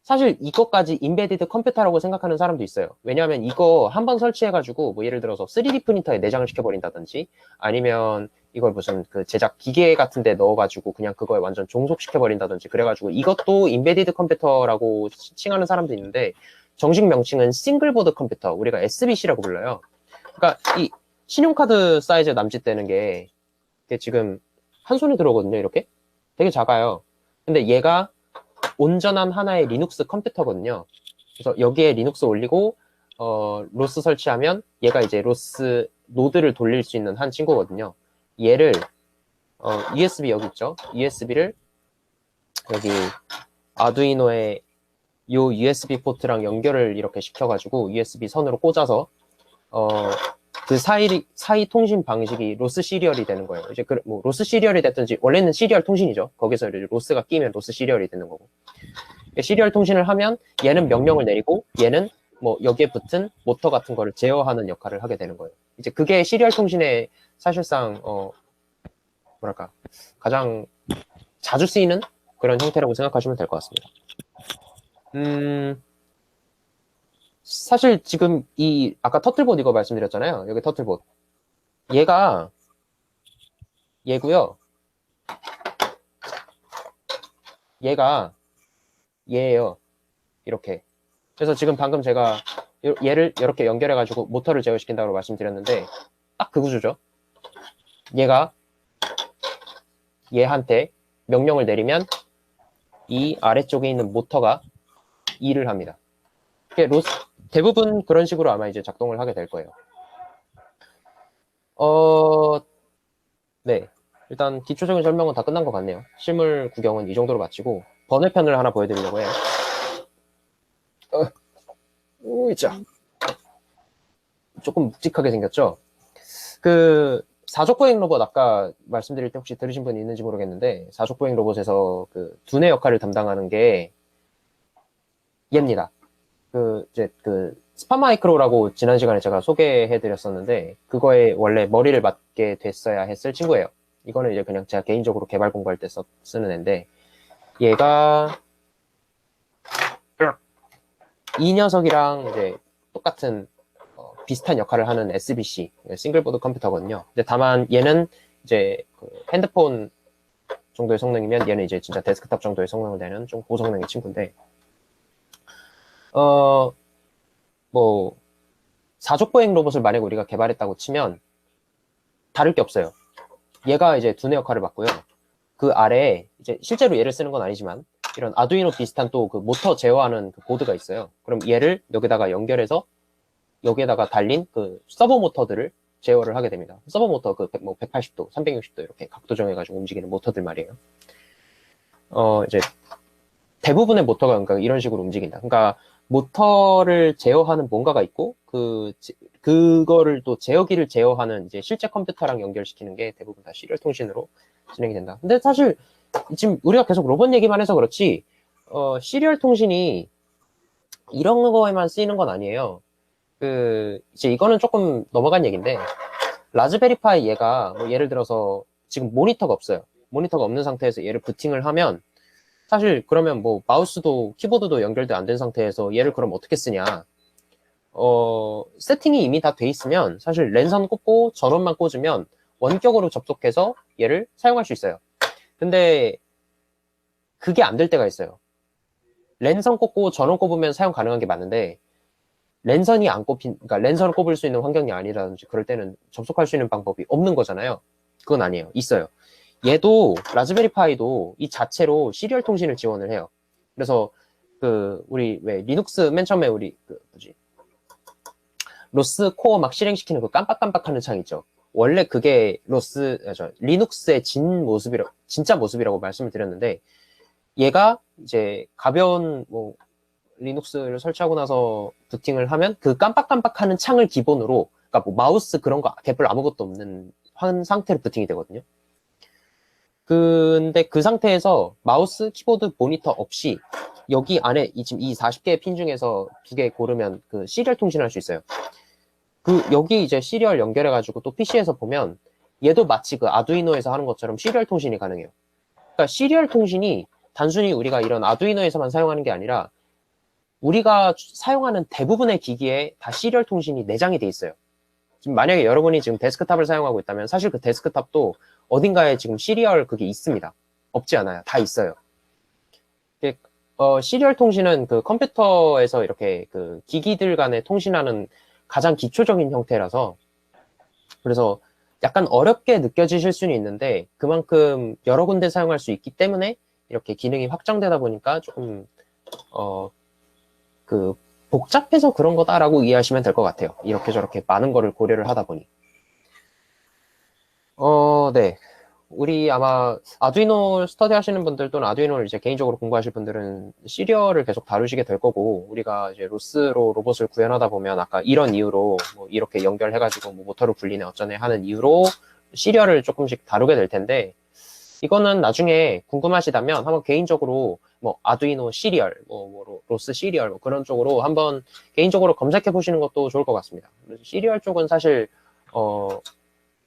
[SPEAKER 2] 사실 이것까지 인베디드 컴퓨터라고 생각하는 사람도 있어요. 왜냐하면 이거 한번 설치해가지고 뭐 예를 들어서 3D 프린터에 내장을 시켜버린다든지 아니면 이걸 무슨 그 제작 기계 같은 데 넣어가지고 그냥 그거에 완전 종속시켜버린다든지 그래가지고 이것도 인베디드 컴퓨터라고 칭하는 사람도 있는데 정식 명칭은 싱글보드 컴퓨터, 우리가 SBC라고 불러요. 그러니까 이 신용카드 사이즈에 남짓되는 게 지금 한 손에 들어오거든요, 이렇게. 되게 작아요. 근데 얘가 온전한 하나의 리눅스 컴퓨터거든요. 그래서 여기에 리눅스 올리고 로스 설치하면 얘가 이제 로스 노드를 돌릴 수 있는 한 친구거든요. 얘를 USB 여기 있죠? USB를 여기 아두이노의 요 USB 포트랑 연결을 이렇게 시켜가지고 USB 선으로 꽂아서 그 사이 통신 방식이 로스 시리얼이 되는 거예요. 이제 뭐 로스 시리얼이 됐든지, 원래는 시리얼 통신이죠. 거기서 이제 로스가 끼면 로스 시리얼이 되는 거고. 시리얼 통신을 하면 얘는 명령을 내리고 얘는 뭐 여기에 붙은 모터 같은 거를 제어하는 역할을 하게 되는 거예요. 이제 그게 시리얼 통신의 사실상 뭐랄까 가장 자주 쓰이는 그런 형태라고 생각하시면 될 것 같습니다. 사실 지금 아까 터틀봇 이거 말씀드렸잖아요. 여기 터틀봇. 얘고요. 얘예요. 이렇게. 그래서 지금 방금 제가 얘를 이렇게 연결해가지고 모터를 제어시킨다고 말씀드렸는데 딱 그 구조죠. 얘가 얘한테 명령을 내리면 이 아래쪽에 있는 모터가 일을 합니다. 대부분 그런 식으로 아마 이제 작동을 하게 될 거예요. 네. 일단 기초적인 설명은 다 끝난 것 같네요. 실물 구경은 이 정도로 마치고 번외편을 하나 보여드리려고 해요. 오이자. 조금 묵직하게 생겼죠? 그 사족보행 로봇 아까 말씀드릴 때 혹시 들으신 분이 있는지 모르겠는데 사족보행 로봇에서 그 두뇌 역할을 담당하는 게 얘입니다. 이제 스파마이크로라고 지난 시간에 제가 소개해드렸었는데 그거에 원래 머리를 맡게 됐어야 했을 친구예요. 이거는 이제 그냥 제가 개인적으로 개발 공부할 때 쓰는 애인데 얘가 이 녀석이랑 이제 똑같은 비슷한 역할을 하는 SBC 싱글보드 컴퓨터거든요. 근데 다만 얘는 이제 핸드폰 정도의 성능이면 얘는 이제 진짜 데스크탑 정도의 성능을 내는 좀 고성능의 친구인데 뭐 사족보행 로봇을 만약 우리가 개발했다고 치면 다를 게 없어요. 얘가 이제 두뇌 역할을 맡고요. 그 아래에 이제 실제로 얘를 쓰는 건 아니지만 이런 아두이노 비슷한 또 그 모터 제어하는 그 보드가 있어요. 그럼 얘를 여기다가 연결해서 여기에다가 달린 그 서버 모터들을 제어를 하게 됩니다. 서버 모터 뭐 180도, 360도 이렇게 각도 정해가지고 움직이는 모터들 말이에요. 이제 대부분의 모터가 그러니까 이런 식으로 움직인다. 그러니까 모터를 제어하는 뭔가가 있고 그거를 또 제어기를 제어하는 이제 실제 컴퓨터랑 연결시키는 게 대부분 다 시리얼 통신으로 진행이 된다. 근데 사실 지금 우리가 계속 로봇 얘기만 해서 그렇지 시리얼 통신이 이런 거에만 쓰이는 건 아니에요. 이제 이거는 조금 넘어간 얘기인데 라즈베리파이 얘가 뭐 예를 들어서 지금 모니터가 없어요. 모니터가 없는 상태에서 얘를 부팅을 하면 사실 그러면 뭐 마우스도 키보드도 연결돼 안 된 상태에서 얘를 그럼 어떻게 쓰냐? 세팅이 이미 다 돼 있으면 사실 랜선 꽂고 전원만 꽂으면 원격으로 접속해서 얘를 사용할 수 있어요. 근데 그게 안 될 때가 있어요. 랜선 꽂고 전원 꼽으면 사용 가능한 게 맞는데 랜선이 안 그러니까 랜선을 꼽을 수 있는 환경이 아니라든지 그럴 때는 접속할 수 있는 방법이 없는 거잖아요. 그건 아니에요. 있어요. 얘도 라즈베리파이도 이 자체로 시리얼 통신을 지원을 해요. 그래서 우리 왜 리눅스 맨 처음에 우리 로스 코어 막 실행시키는 그 깜빡깜빡하는 창 있죠. 원래 그게 리눅스의 진짜 모습이라고 말씀을 드렸는데 얘가 이제 가벼운 뭐 리눅스를 설치하고 나서 부팅을 하면 그 깜빡깜빡하는 창을 기본으로 그러니까 뭐 마우스 그런 거 개뿔 아무것도 없는 상태로 부팅이 되거든요. 근데 그 상태에서 마우스, 키보드, 모니터 없이 여기 안에 지금 이 40개의 핀 중에서 2개 고르면 그 시리얼 통신할 수 있어요. 여기 이제 시리얼 연결해가지고 또 PC에서 보면 얘도 마치 그 아두이노에서 하는 것처럼 시리얼 통신이 가능해요. 그러니까 시리얼 통신이 단순히 우리가 이런 아두이노에서만 사용하는 게 아니라 우리가 사용하는 대부분의 기기에 다 시리얼 통신이 내장이 돼 있어요. 지금 만약에 여러분이 지금 데스크탑을 사용하고 있다면 사실 그 데스크탑도 어딘가에 지금 시리얼 그게 있습니다. 없지 않아요. 다 있어요. 시리얼 통신은 그 컴퓨터에서 이렇게 그 기기들 간에 통신하는 가장 기초적인 형태라서 그래서 약간 어렵게 느껴지실 수는 있는데 그만큼 여러 군데 사용할 수 있기 때문에 이렇게 기능이 확장되다 보니까 조금 복잡해서 그런 거다라고 이해하시면 될 것 같아요. 이렇게 저렇게 많은 거를 고려를 하다 보니. 네. 우리 아마 아두이노 스터디 하시는 분들 또는 아두이노를 이제 개인적으로 공부하실 분들은 시리얼을 계속 다루시게 될 거고, 우리가 이제 로스로 로봇을 구현하다 보면 아까 이런 이유로 뭐 이렇게 연결해가지고 뭐 모터를 굴리네 어쩌네 하는 이유로 시리얼을 조금씩 다루게 될 텐데, 이거는 나중에 궁금하시다면 한번 개인적으로 뭐 아두이노 시리얼, 로스 시리얼 뭐 그런 쪽으로 한번 개인적으로 검색해 보시는 것도 좋을 것 같습니다. 시리얼 쪽은 사실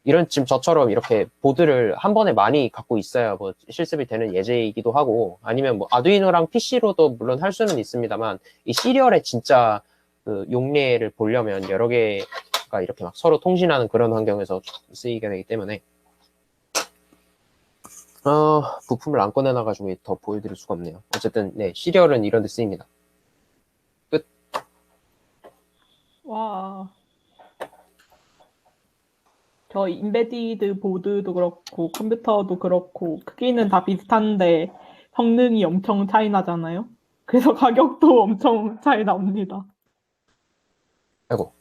[SPEAKER 2] 이런 지금 저처럼 이렇게 보드를 한 번에 많이 갖고 있어야 뭐 실습이 되는 예제이기도 하고, 아니면 뭐 아두이노랑 PC로도 물론 할 수는 있습니다만, 이 시리얼의 진짜 그 용례를 보려면 여러 개가 이렇게 막 서로 통신하는 그런 환경에서 쓰이게 되기 때문에 부품을 안 꺼내놔가지고 더 보여드릴 수가 없네요. 어쨌든 네, 시리얼은 이런 데 쓰입니다. 끝.
[SPEAKER 1] 와. 저 인베디드 보드도 그렇고 컴퓨터도 그렇고 크기는 다 비슷한데 성능이 엄청 차이 나잖아요. 그래서 가격도 엄청 차이 납니다.
[SPEAKER 2] 아이고.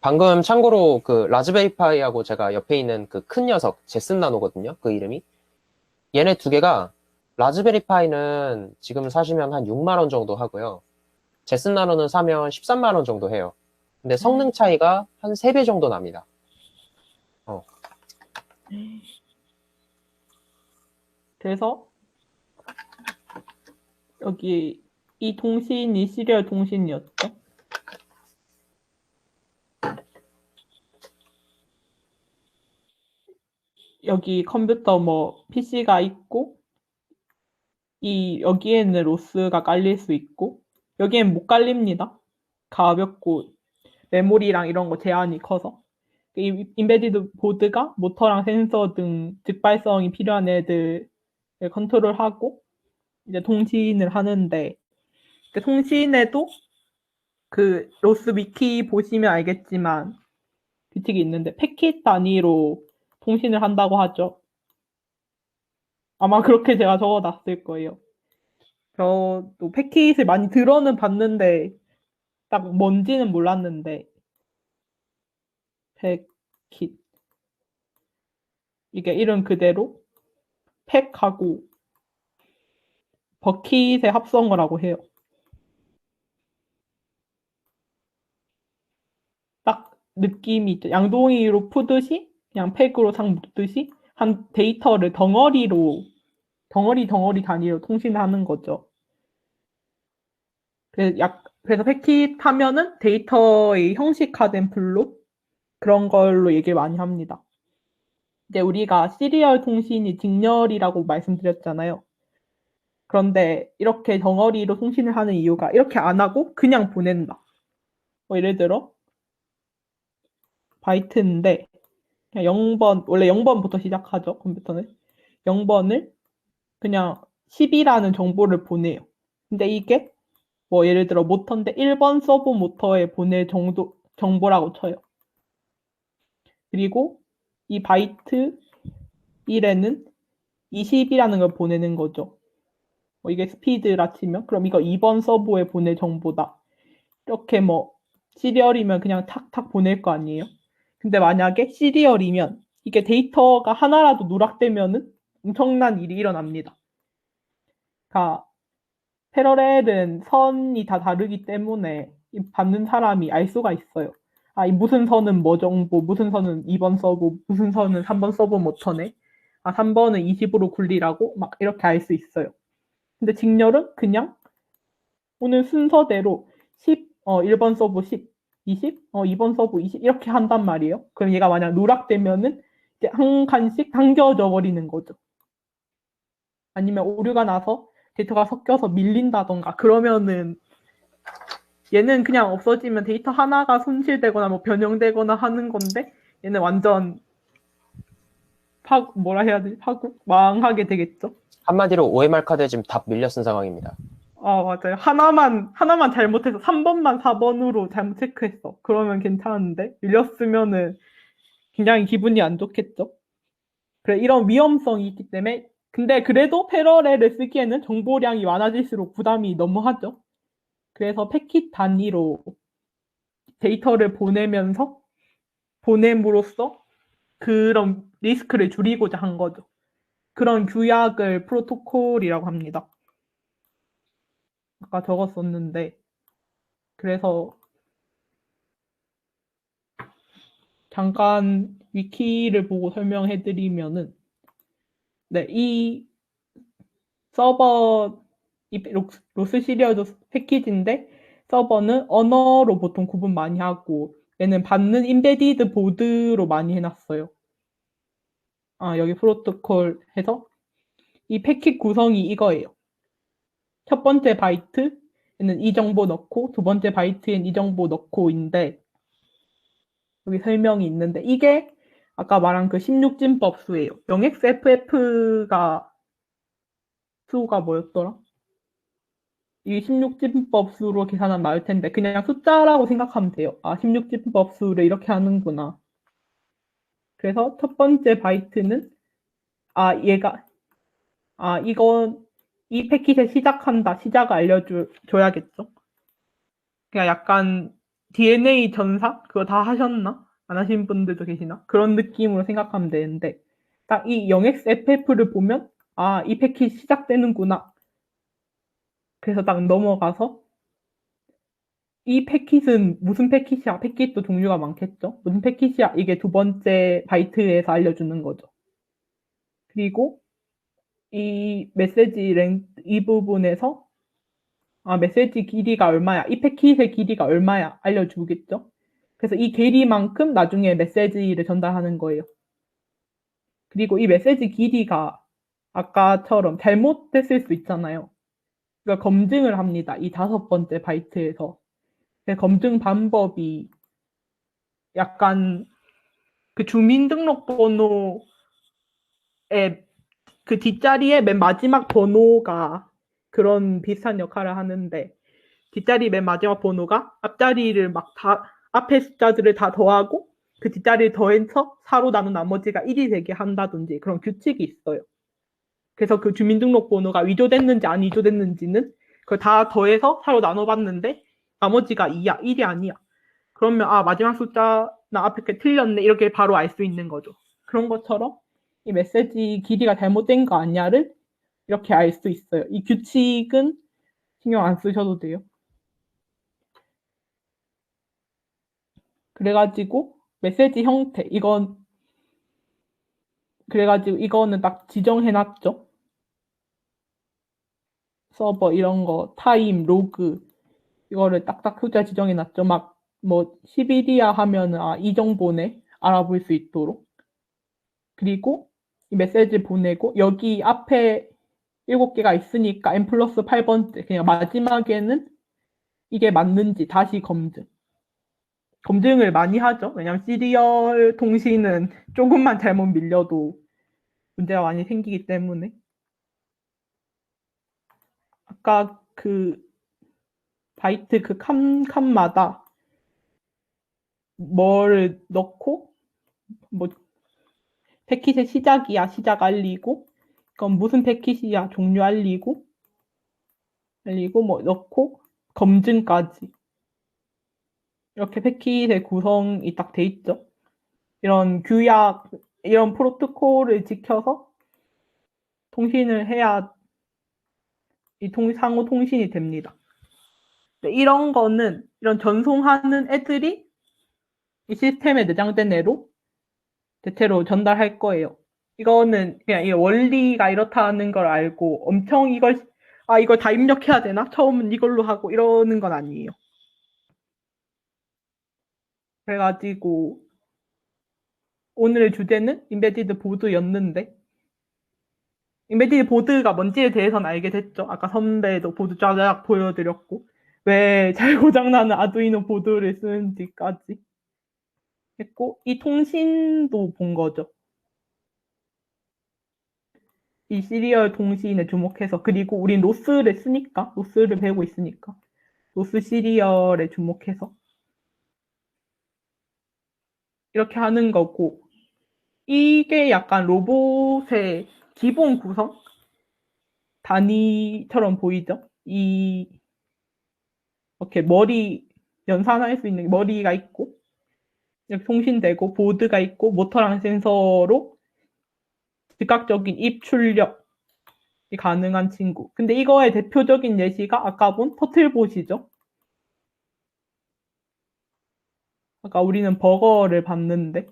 [SPEAKER 2] 방금 참고로 그 라즈베리파이하고 제가 옆에 있는 그 큰 녀석 제슨 나노거든요. 그 이름이. 얘네 두 개가 라즈베리파이는 지금 사시면 한 6만 원 정도 하고요. 제슨 나노는 사면 13만 원 정도 해요. 근데 성능 차이가 한 3배 정도 납니다.
[SPEAKER 1] 그래서 여기 이 통신이 시리얼 통신이었죠. 여기 컴퓨터 뭐 PC가 있고 여기에는 로스가 깔릴 수 있고 여기엔 못 깔립니다. 가볍고 메모리랑 이런 거 제한이 커서. 이 인베디드 보드가 모터랑 센서 등 즉발성이 필요한 애들을 컨트롤하고 이제 통신을 하는데, 그 통신에도 그 로스 위키 보시면 알겠지만 규칙이 있는데 패킷 단위로 통신을 한다고 하죠. 아마 그렇게 제가 적어놨을 거예요. 저도 패킷을 많이 들어는 봤는데 딱 뭔지는 몰랐는데, 패킷 이게 이름 그대로 팩하고 버킷의 합성어라고 해요. 딱 느낌이 있죠. 양동이로 푸듯이 그냥 팩으로 상 묶듯이 한 데이터를 덩어리 단위로 통신하는 거죠. 그래서 패킷 하면은 데이터의 형식화된 블록 그런 걸로 얘기를 많이 합니다. 이제 우리가 시리얼 통신이 직렬이라고 말씀드렸잖아요. 그런데 이렇게 덩어리로 통신을 하는 이유가 이렇게 안 하고 그냥 보낸다. 뭐 예를 들어 바이트인데 그냥 0번, 원래 0번부터 시작하죠, 컴퓨터는. 0번을 그냥 10이라는 정보를 보내요. 근데 이게 뭐 예를 들어 모터인데 1번 서브 모터에 보낼 정보라고 쳐요. 그리고 이 바이트 1에는 20이라는 걸 보내는 거죠. 이게 스피드라 치면 그럼 이거 2번 서브에 보낼 정보다. 이렇게 뭐 시리얼이면 그냥 탁탁 보낼 거 아니에요. 근데 만약에 시리얼이면 이게 데이터가 하나라도 누락되면은 엄청난 일이 일어납니다. 그러니까 패러렐은 선이 다 다르기 때문에 받는 사람이 알 수가 있어요. 이 무슨 선은 뭐 정보, 무슨 선은 2번 서브, 무슨 선은 3번 서브 모터네. 3번은 20으로 굴리라고 막 이렇게 알 수 있어요. 근데 직렬은 그냥 오늘 순서대로 10, 1번 서브 10, 20, 2번 서브 20 이렇게 한단 말이에요. 그럼 얘가 만약 누락되면은 이제 한 칸씩 당겨져 버리는 거죠. 아니면 오류가 나서 데이터가 섞여서 밀린다던가 그러면은 얘는 그냥 없어지면 데이터 하나가 손실되거나 뭐 변형되거나 하는 건데 얘는 완전 뭐라 해야 되지? 망하게 되겠죠.
[SPEAKER 2] 한마디로 OMR 카드에 지금 답 밀려 쓴 상황입니다.
[SPEAKER 1] 맞아요. 하나만 잘못해서 3번만 4번으로 잘못 체크했어. 그러면 괜찮은데 밀렸으면은 굉장히 기분이 안 좋겠죠. 그래, 이런 위험성이 있기 때문에. 근데 그래도 패러렐을 쓰기에는 정보량이 많아질수록 부담이 너무하죠. 그래서 패킷 단위로 데이터를 보냄으로써 그런 리스크를 줄이고자 한 거죠. 그런 규약을 프로토콜이라고 합니다. 아까 적었었는데, 그래서 잠깐 위키를 보고 설명해 드리면은, 네, 이 서버, 이 로스 시리얼도 패키지인데, 서버는 언어로 보통 구분 많이 하고, 얘는 받는 인베디드 보드로 많이 해놨어요. 아, 여기 프로토콜 해서 이 패킷 구성이 이거예요. 첫 번째 바이트에는 이 정보 넣고, 두 번째 바이트엔 이 정보 넣고인데, 여기 설명이 있는데, 이게 아까 말한 그 16진법 수예요. 0xFF가 수가 뭐였더라? 이 16진법 수로 계산하면 나올 텐데, 그냥 숫자라고 생각하면 돼요. 아, 16진법 수를 이렇게 하는구나. 그래서 첫 번째 바이트는, 아, 이 패킷에 시작한다. 시작을 알려줘야겠죠. 그냥 약간 DNA 전사? 그거 다 하셨나? 안 하신 분들도 계시나? 그런 느낌으로 생각하면 되는데, 딱 이 0xFF를 보면, 아, 이 패킷 시작되는구나. 그래서 딱 넘어가서, 이 패킷은 무슨 패킷이야? 패킷도 종류가 많겠죠? 무슨 패킷이야? 이게 두 번째 바이트에서 알려주는 거죠. 그리고 이 메시지 이 부분에서 메시지 길이가 얼마야? 이 패킷의 길이가 얼마야? 알려주겠죠? 그래서 이 길이만큼 나중에 메시지를 전달하는 거예요. 그리고 이 메시지 길이가 아까처럼 잘못됐을 수 있잖아요. 그러니까 검증을 합니다. 이 다섯 번째 바이트에서. 그 검증 방법이 약간 그 주민등록번호의 그 뒷자리에 맨 마지막 번호가 그런 비슷한 역할을 하는데, 뒷자리 맨 마지막 번호가 앞자리를 앞에 숫자들을 다 더하고 그 뒷자리를 더해서 4로 나눈 나머지가 1이 되게 한다든지 그런 규칙이 있어요. 그래서 그 주민등록번호가 위조됐는지 안 위조됐는지는 그걸 다 더해서 4로 나눠봤는데 나머지가 2야, 1이 아니야. 그러면 마지막 숫자나 앞에 게 틀렸네 이렇게 바로 알 수 있는 거죠. 그런 것처럼 이 메시지 길이가 잘못된 거 아니야를 이렇게 알 수 있어요. 이 규칙은 신경 안 쓰셔도 돼요. 그래가지고 메시지 형태 이거는 딱 지정해놨죠. 서버 이런 거 타임 로그 이거를 딱딱 숫자 지정해놨죠. 막 뭐 10일이야 하면은 이 정보네 알아볼 수 있도록. 그리고 이 메시지 보내고 여기 앞에 7개가 있으니까 n 플러스 8번째 그냥 마지막에는 이게 맞는지 다시 검증을 많이 하죠. 왜냐면 시리얼 통신은 조금만 잘못 밀려도 문제가 많이 생기기 때문에. 아까 그 바이트 그 칸마다 뭐를 넣고 뭐 패킷의 시작이야 시작 알리고 그건 무슨 패킷이야 종류 알리고 뭐 넣고 검증까지 이렇게 패킷의 구성이 딱 돼 있죠. 이런 규약 이런 프로토콜을 지켜서 통신을 해야 상호 통신이 됩니다. 이런 거는 이런 전송하는 애들이 이 시스템에 내장된 애로 대체로 전달할 거예요. 이거는 그냥 이 원리가 이렇다는 걸 알고 엄청 이걸 다 입력해야 되나? 처음은 이걸로 하고 이러는 건 아니에요. 그래가지고 오늘의 주제는 인베디드 보드였는데 인베디드 보드가 뭔지에 대해서는 알게 됐죠. 아까 선배도 보드 쫙 보여드렸고 왜 잘 고장나는 아두이노 보드를 쓰는지까지 했고 이 통신도 본 거죠. 이 시리얼 통신에 주목해서 그리고 우린 로스를 배우고 있으니까 로스 시리얼에 주목해서 이렇게 하는 거고 이게 약간 로봇의 기본 구성 단위처럼 보이죠? 이렇게 머리 연산할 수 있는 머리가 있고 이렇게 통신되고 보드가 있고 모터랑 센서로 즉각적인 입출력이 가능한 친구. 근데 이거의 대표적인 예시가 아까 본 터틀봇이죠. 아까 우리는 버거를 봤는데,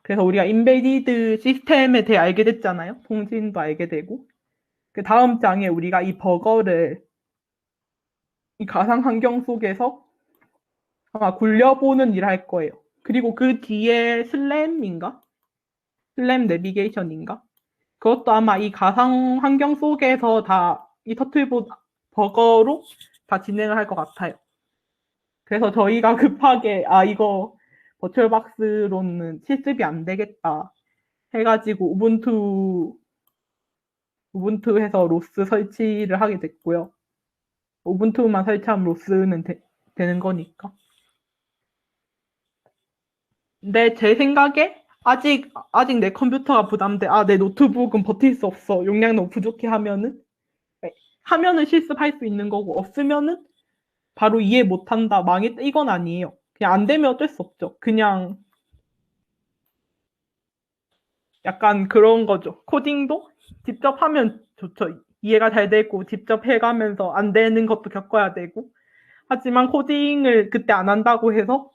[SPEAKER 1] 그래서 우리가 인베디드 시스템에 대해 알게 됐잖아요. 통신도 알게 되고. 그 다음 장에 우리가 이 버거를 이 가상 환경 속에서 아마 굴려보는 일을 할 거예요. 그리고 그 뒤에 슬램인가? 슬램 내비게이션인가? 그것도 아마 이 가상 환경 속에서 다 이 터틀봇 버거로 다 진행을 할 것 같아요. 그래서 저희가 급하게 이거 버추얼박스로는 실습이 안 되겠다 해가지고 우분투에서 로스 설치를 하게 됐고요. 우분투만 설치하면 로스는 되는 거니까. 근데 제 생각에 아직 내 컴퓨터가 부담돼. 내 노트북은 버틸 수 없어. 용량 너무 부족해 하면은 실습할 수 있는 거고, 없으면은 바로 이해 못한다, 망했다, 이건 아니에요. 그냥 안 되면 어쩔 수 없죠. 그냥 약간 그런 거죠. 코딩도 직접 하면 좋죠. 이해가 잘 되고 직접 해가면서 안 되는 것도 겪어야 되고. 하지만 코딩을 그때 안 한다고 해서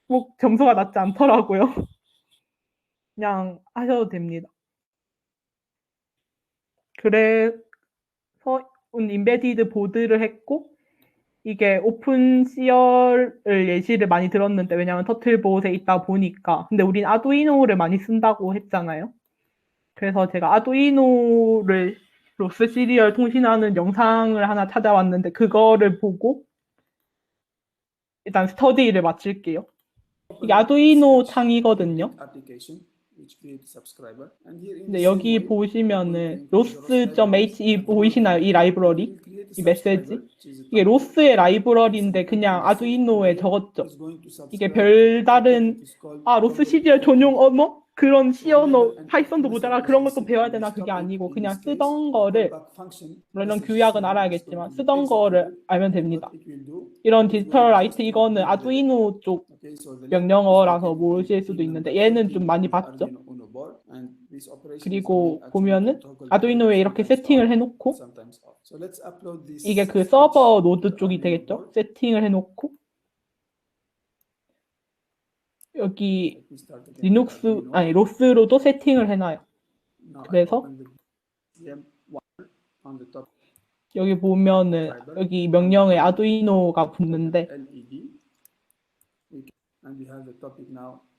[SPEAKER 1] 꼭 점수가 낮지 않더라고요. 그냥 하셔도 됩니다. 그래서 인베디드 보드를 했고, 이게 오픈CL을 예시를 많이 들었는데, 왜냐면 터틀봇에 있다 보니까. 근데 우린 아두이노를 많이 쓴다고 했잖아요. 그래서 제가 아두이노를 로스 시리얼 통신하는 영상을 하나 찾아왔는데, 그거를 보고 일단 스터디를 마칠게요. 이게 아두이노 창이거든요. 근데 여기 보시면은 로스.he 보이시나요? 이 라이브러리? 이 메시지? 이게 로스의 라이브러리인데 그냥 아두이노에 적었죠. 이게 별다른 로스 시리얼 전용 언어? 그런 C 언어, 파이썬도 모자라 그런 것도 배워야 되나? 그게 아니고 그냥 쓰던 거를, 물론 규약은 알아야겠지만 쓰던 거를 알면 됩니다. 이런 디지털 라이트, 이거는 아두이노 쪽 명령어라서 모르실 수도 있는데 얘는 좀 많이 봤죠. 그리고 보면은 아두이노에 이렇게 세팅을 해놓고, 이게 그 서버 노드 쪽이 되겠죠. 세팅을 해놓고 여기 로스로도 세팅을 해놔요. 그래서 여기 보면은 여기 명령에 아두이노가 붙는데,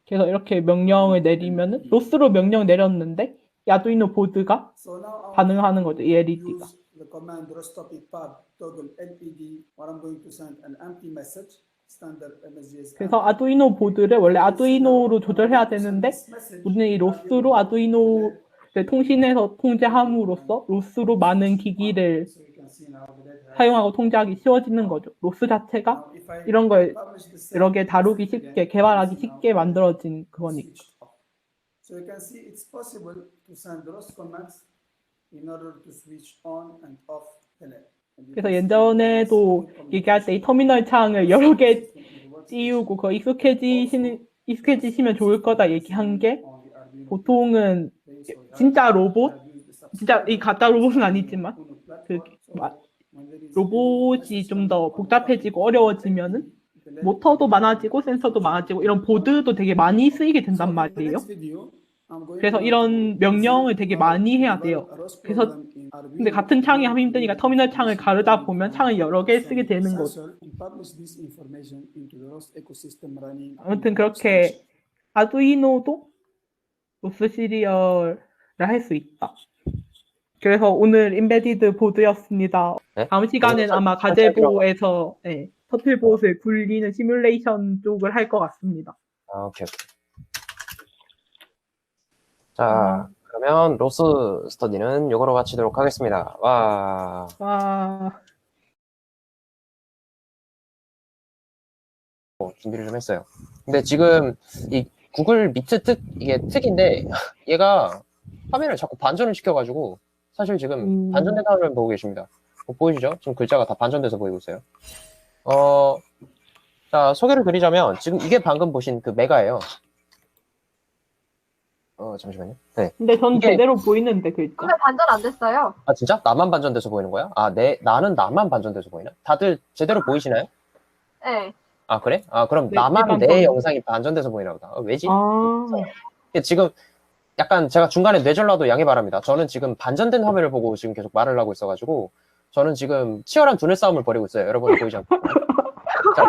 [SPEAKER 1] 그래서 이렇게 명령을 내리면은 로스로 명령 내렸는데 이 아두이노 보드가 반응하는 거죠. 이 LED가. 그래서 아두이노 보드를 원래 아두이노로 조절해야 되는데 우리는 이 로스로 아두이노를 통신해서 통제함으로써 로스로 많은 기기를 사용하고 통제하기 쉬워지는 거죠. 로스 자체가 이런 걸 여러 개 다루기 쉽게, 개발하기 쉽게 만들어진 그거니까. 그래서 예전에도 얘기할 때 이 터미널 창을 여러 개 띄우고 그거 익숙해지시면 좋을 거다 얘기한 게, 보통은 진짜 이 가짜 로봇은 아니지만 로봇이 좀 더 복잡해지고 어려워지면은 모터도 많아지고 센서도 많아지고 이런 보드도 되게 많이 쓰이게 된단 말이에요. 그래서 이런 명령을 되게 많이 해야 돼요. 그래서 근데 같은 창이 하면 힘드니까 터미널 창을 가르다 보면 창을 여러 개 쓰게 되는 거죠. 아무튼 그렇게 아두이노도 로스 시리얼을 할 수 있다. 그래서 오늘 인베디드 보드였습니다.
[SPEAKER 2] 네?
[SPEAKER 1] 다음 시간엔 아마 가제보에서 터틀봇을 굴리는 시뮬레이션 쪽을 할 것 같습니다.
[SPEAKER 2] 오케이. 자, 그러면 로스 스터디는 이거로 마치도록 하겠습니다. 와. 준비를 좀 했어요. 근데 지금 이 구글 미트 이게 특인데 얘가 화면을 자꾸 반전을 시켜가지고 사실 지금 반전된 화면을 보고 계십니다. 보이시죠? 지금 글자가 다 반전돼서 보이고 있어요. 자, 소개를 드리자면 지금 이게 방금 보신 그 메가예요. 잠시만요. 네.
[SPEAKER 1] 근데 전
[SPEAKER 2] 이게-
[SPEAKER 1] 제대로 보이는데 글자.
[SPEAKER 3] 근데 반전 안 됐어요.
[SPEAKER 2] 아, 진짜? 나만 반전돼서 보이는 거야? 아, 나는 나만 반전돼서 보이나? 다들 제대로 보이시나요?
[SPEAKER 3] 네.
[SPEAKER 2] 아, 그래? 아, 그럼
[SPEAKER 1] 네,
[SPEAKER 2] 나만
[SPEAKER 1] 일단
[SPEAKER 2] 내
[SPEAKER 1] 저는-
[SPEAKER 2] 영상이 반전돼서 보이나 보다. 왜지?
[SPEAKER 1] 아,
[SPEAKER 2] 이게 지금 약간 제가 중간에 뇌절라도 양해 바랍니다. 저는 지금 반전된 화면을 보고 지금 계속 말을 하고 있어가지고 저는 지금 치열한 두뇌 싸움을 벌이고 있어요. 여러분 보이지 않나요? 자,